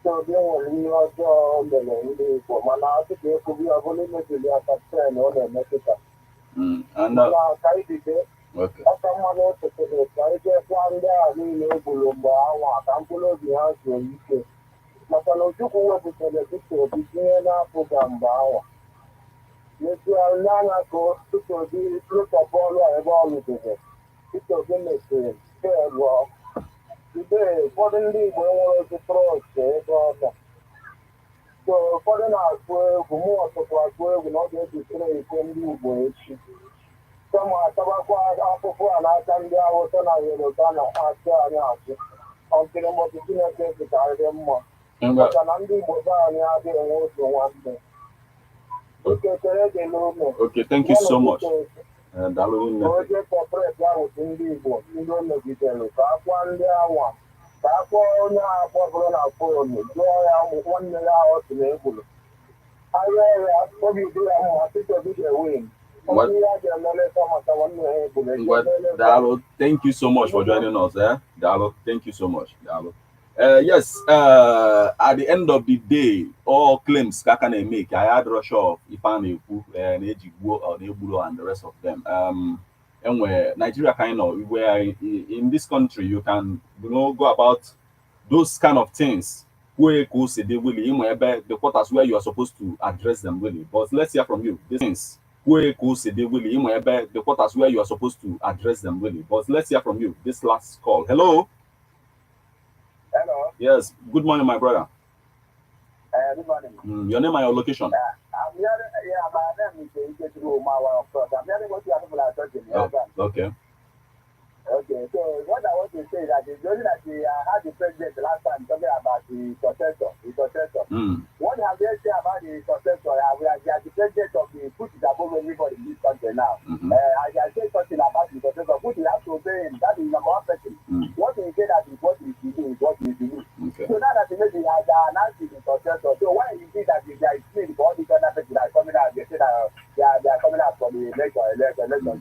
Speaker 4: So they will leave us all the way for Mana to be able to avoid the attack or the Mexican.
Speaker 2: And
Speaker 4: okay. Someone else to the just one day, we know Bulumba, Campulo, the house will you. Masano took over to the picture of the Vienna program. Yes, you are not going to be look upon all of it. It's a good well. Today, suddenly, we want to throw it. So, for now, more to not get to trade when you wait. Some are Tabaqua, Apple, and I can be our son, I will done a until I'm going to take the item more. And Andy was on the other.
Speaker 2: Okay, thank you so much.
Speaker 4: And I will not get for press. I was in the book. You don't know the tell. One day I want. That's all now. For me. Joy, I'm 1 million to the able. I probably do. I'm happy to be a win.
Speaker 2: Dalo, thank you so much for joining us. Dalo, thank you so much. Dalo. Yes, at the end of the day, all claims Kakane make, I had rush off Ifan Ejigbo or Nebulo and the rest of them. And where Nigeria kind of where in this country you can go about those kind of things. The quarters where you are supposed to address them really. But let's hear from you. These things the quarters where you are supposed to address them really. But let's hear from you. This last call. Hello.
Speaker 3: Hello.
Speaker 2: Yes. Good morning, my brother.
Speaker 3: Good morning.
Speaker 2: Your name and your location.
Speaker 3: I'm here. Yeah, my name is of course. I'm hearing what you people are talking.
Speaker 2: Okay.
Speaker 3: Okay, so what I want to say that is only that we had the president last time talking about the successor. What have they said about the successor? We are the president of the put it above everybody in this country now. I say something about the successor. Put it have to obey him. That is number one person. What he say that is what he should do is what he should do.
Speaker 2: Okay.
Speaker 3: So now that maybe has announced the successor. So why you think that there is need for all these other people that are coming out? They say that they are coming out for the election.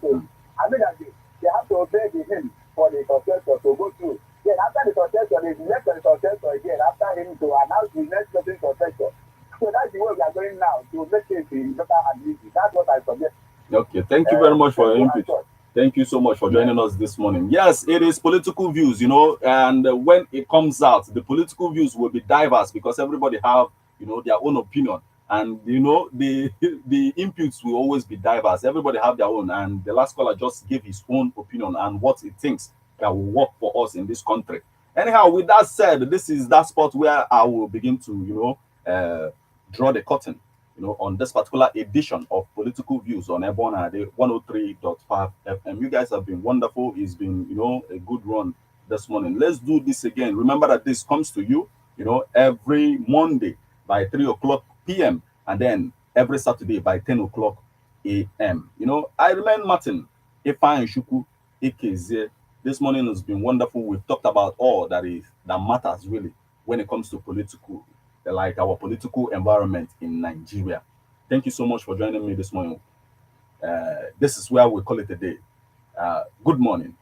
Speaker 3: So I mean that they have to obey him for the successor to go through. Then after the successor, they elect the successor again after him to announce the next person successor. So that's the way we are going now to make it better and easy. That's what I suggest.
Speaker 2: Okay, thank you very much for your input. Thank you so much for joining us this morning. Yes, it is political views, and when it comes out, the political views will be diverse because everybody have, their own opinion. And the inputs will always be diverse. Everybody have their own. And the last caller just gave his own opinion and what he thinks that will work for us in this country. Anyhow, with that said, this is that spot where I will begin to, draw the curtain, on this particular edition of Political Views on Ebon Ade 103.5 FM. You guys have been wonderful. It's been, a good run this morning. Let's do this again. Remember that this comes to you, every Monday by 3:00 p.m. and then every Saturday by 10 o'clock a.m. I remain Martin Ifeanyi Shuku Ikeze. This morning has been wonderful. We've talked about all that matters really when it comes to political, like our political environment in Nigeria. Thank you so much for joining me this morning. This is where we call it a day. Good morning.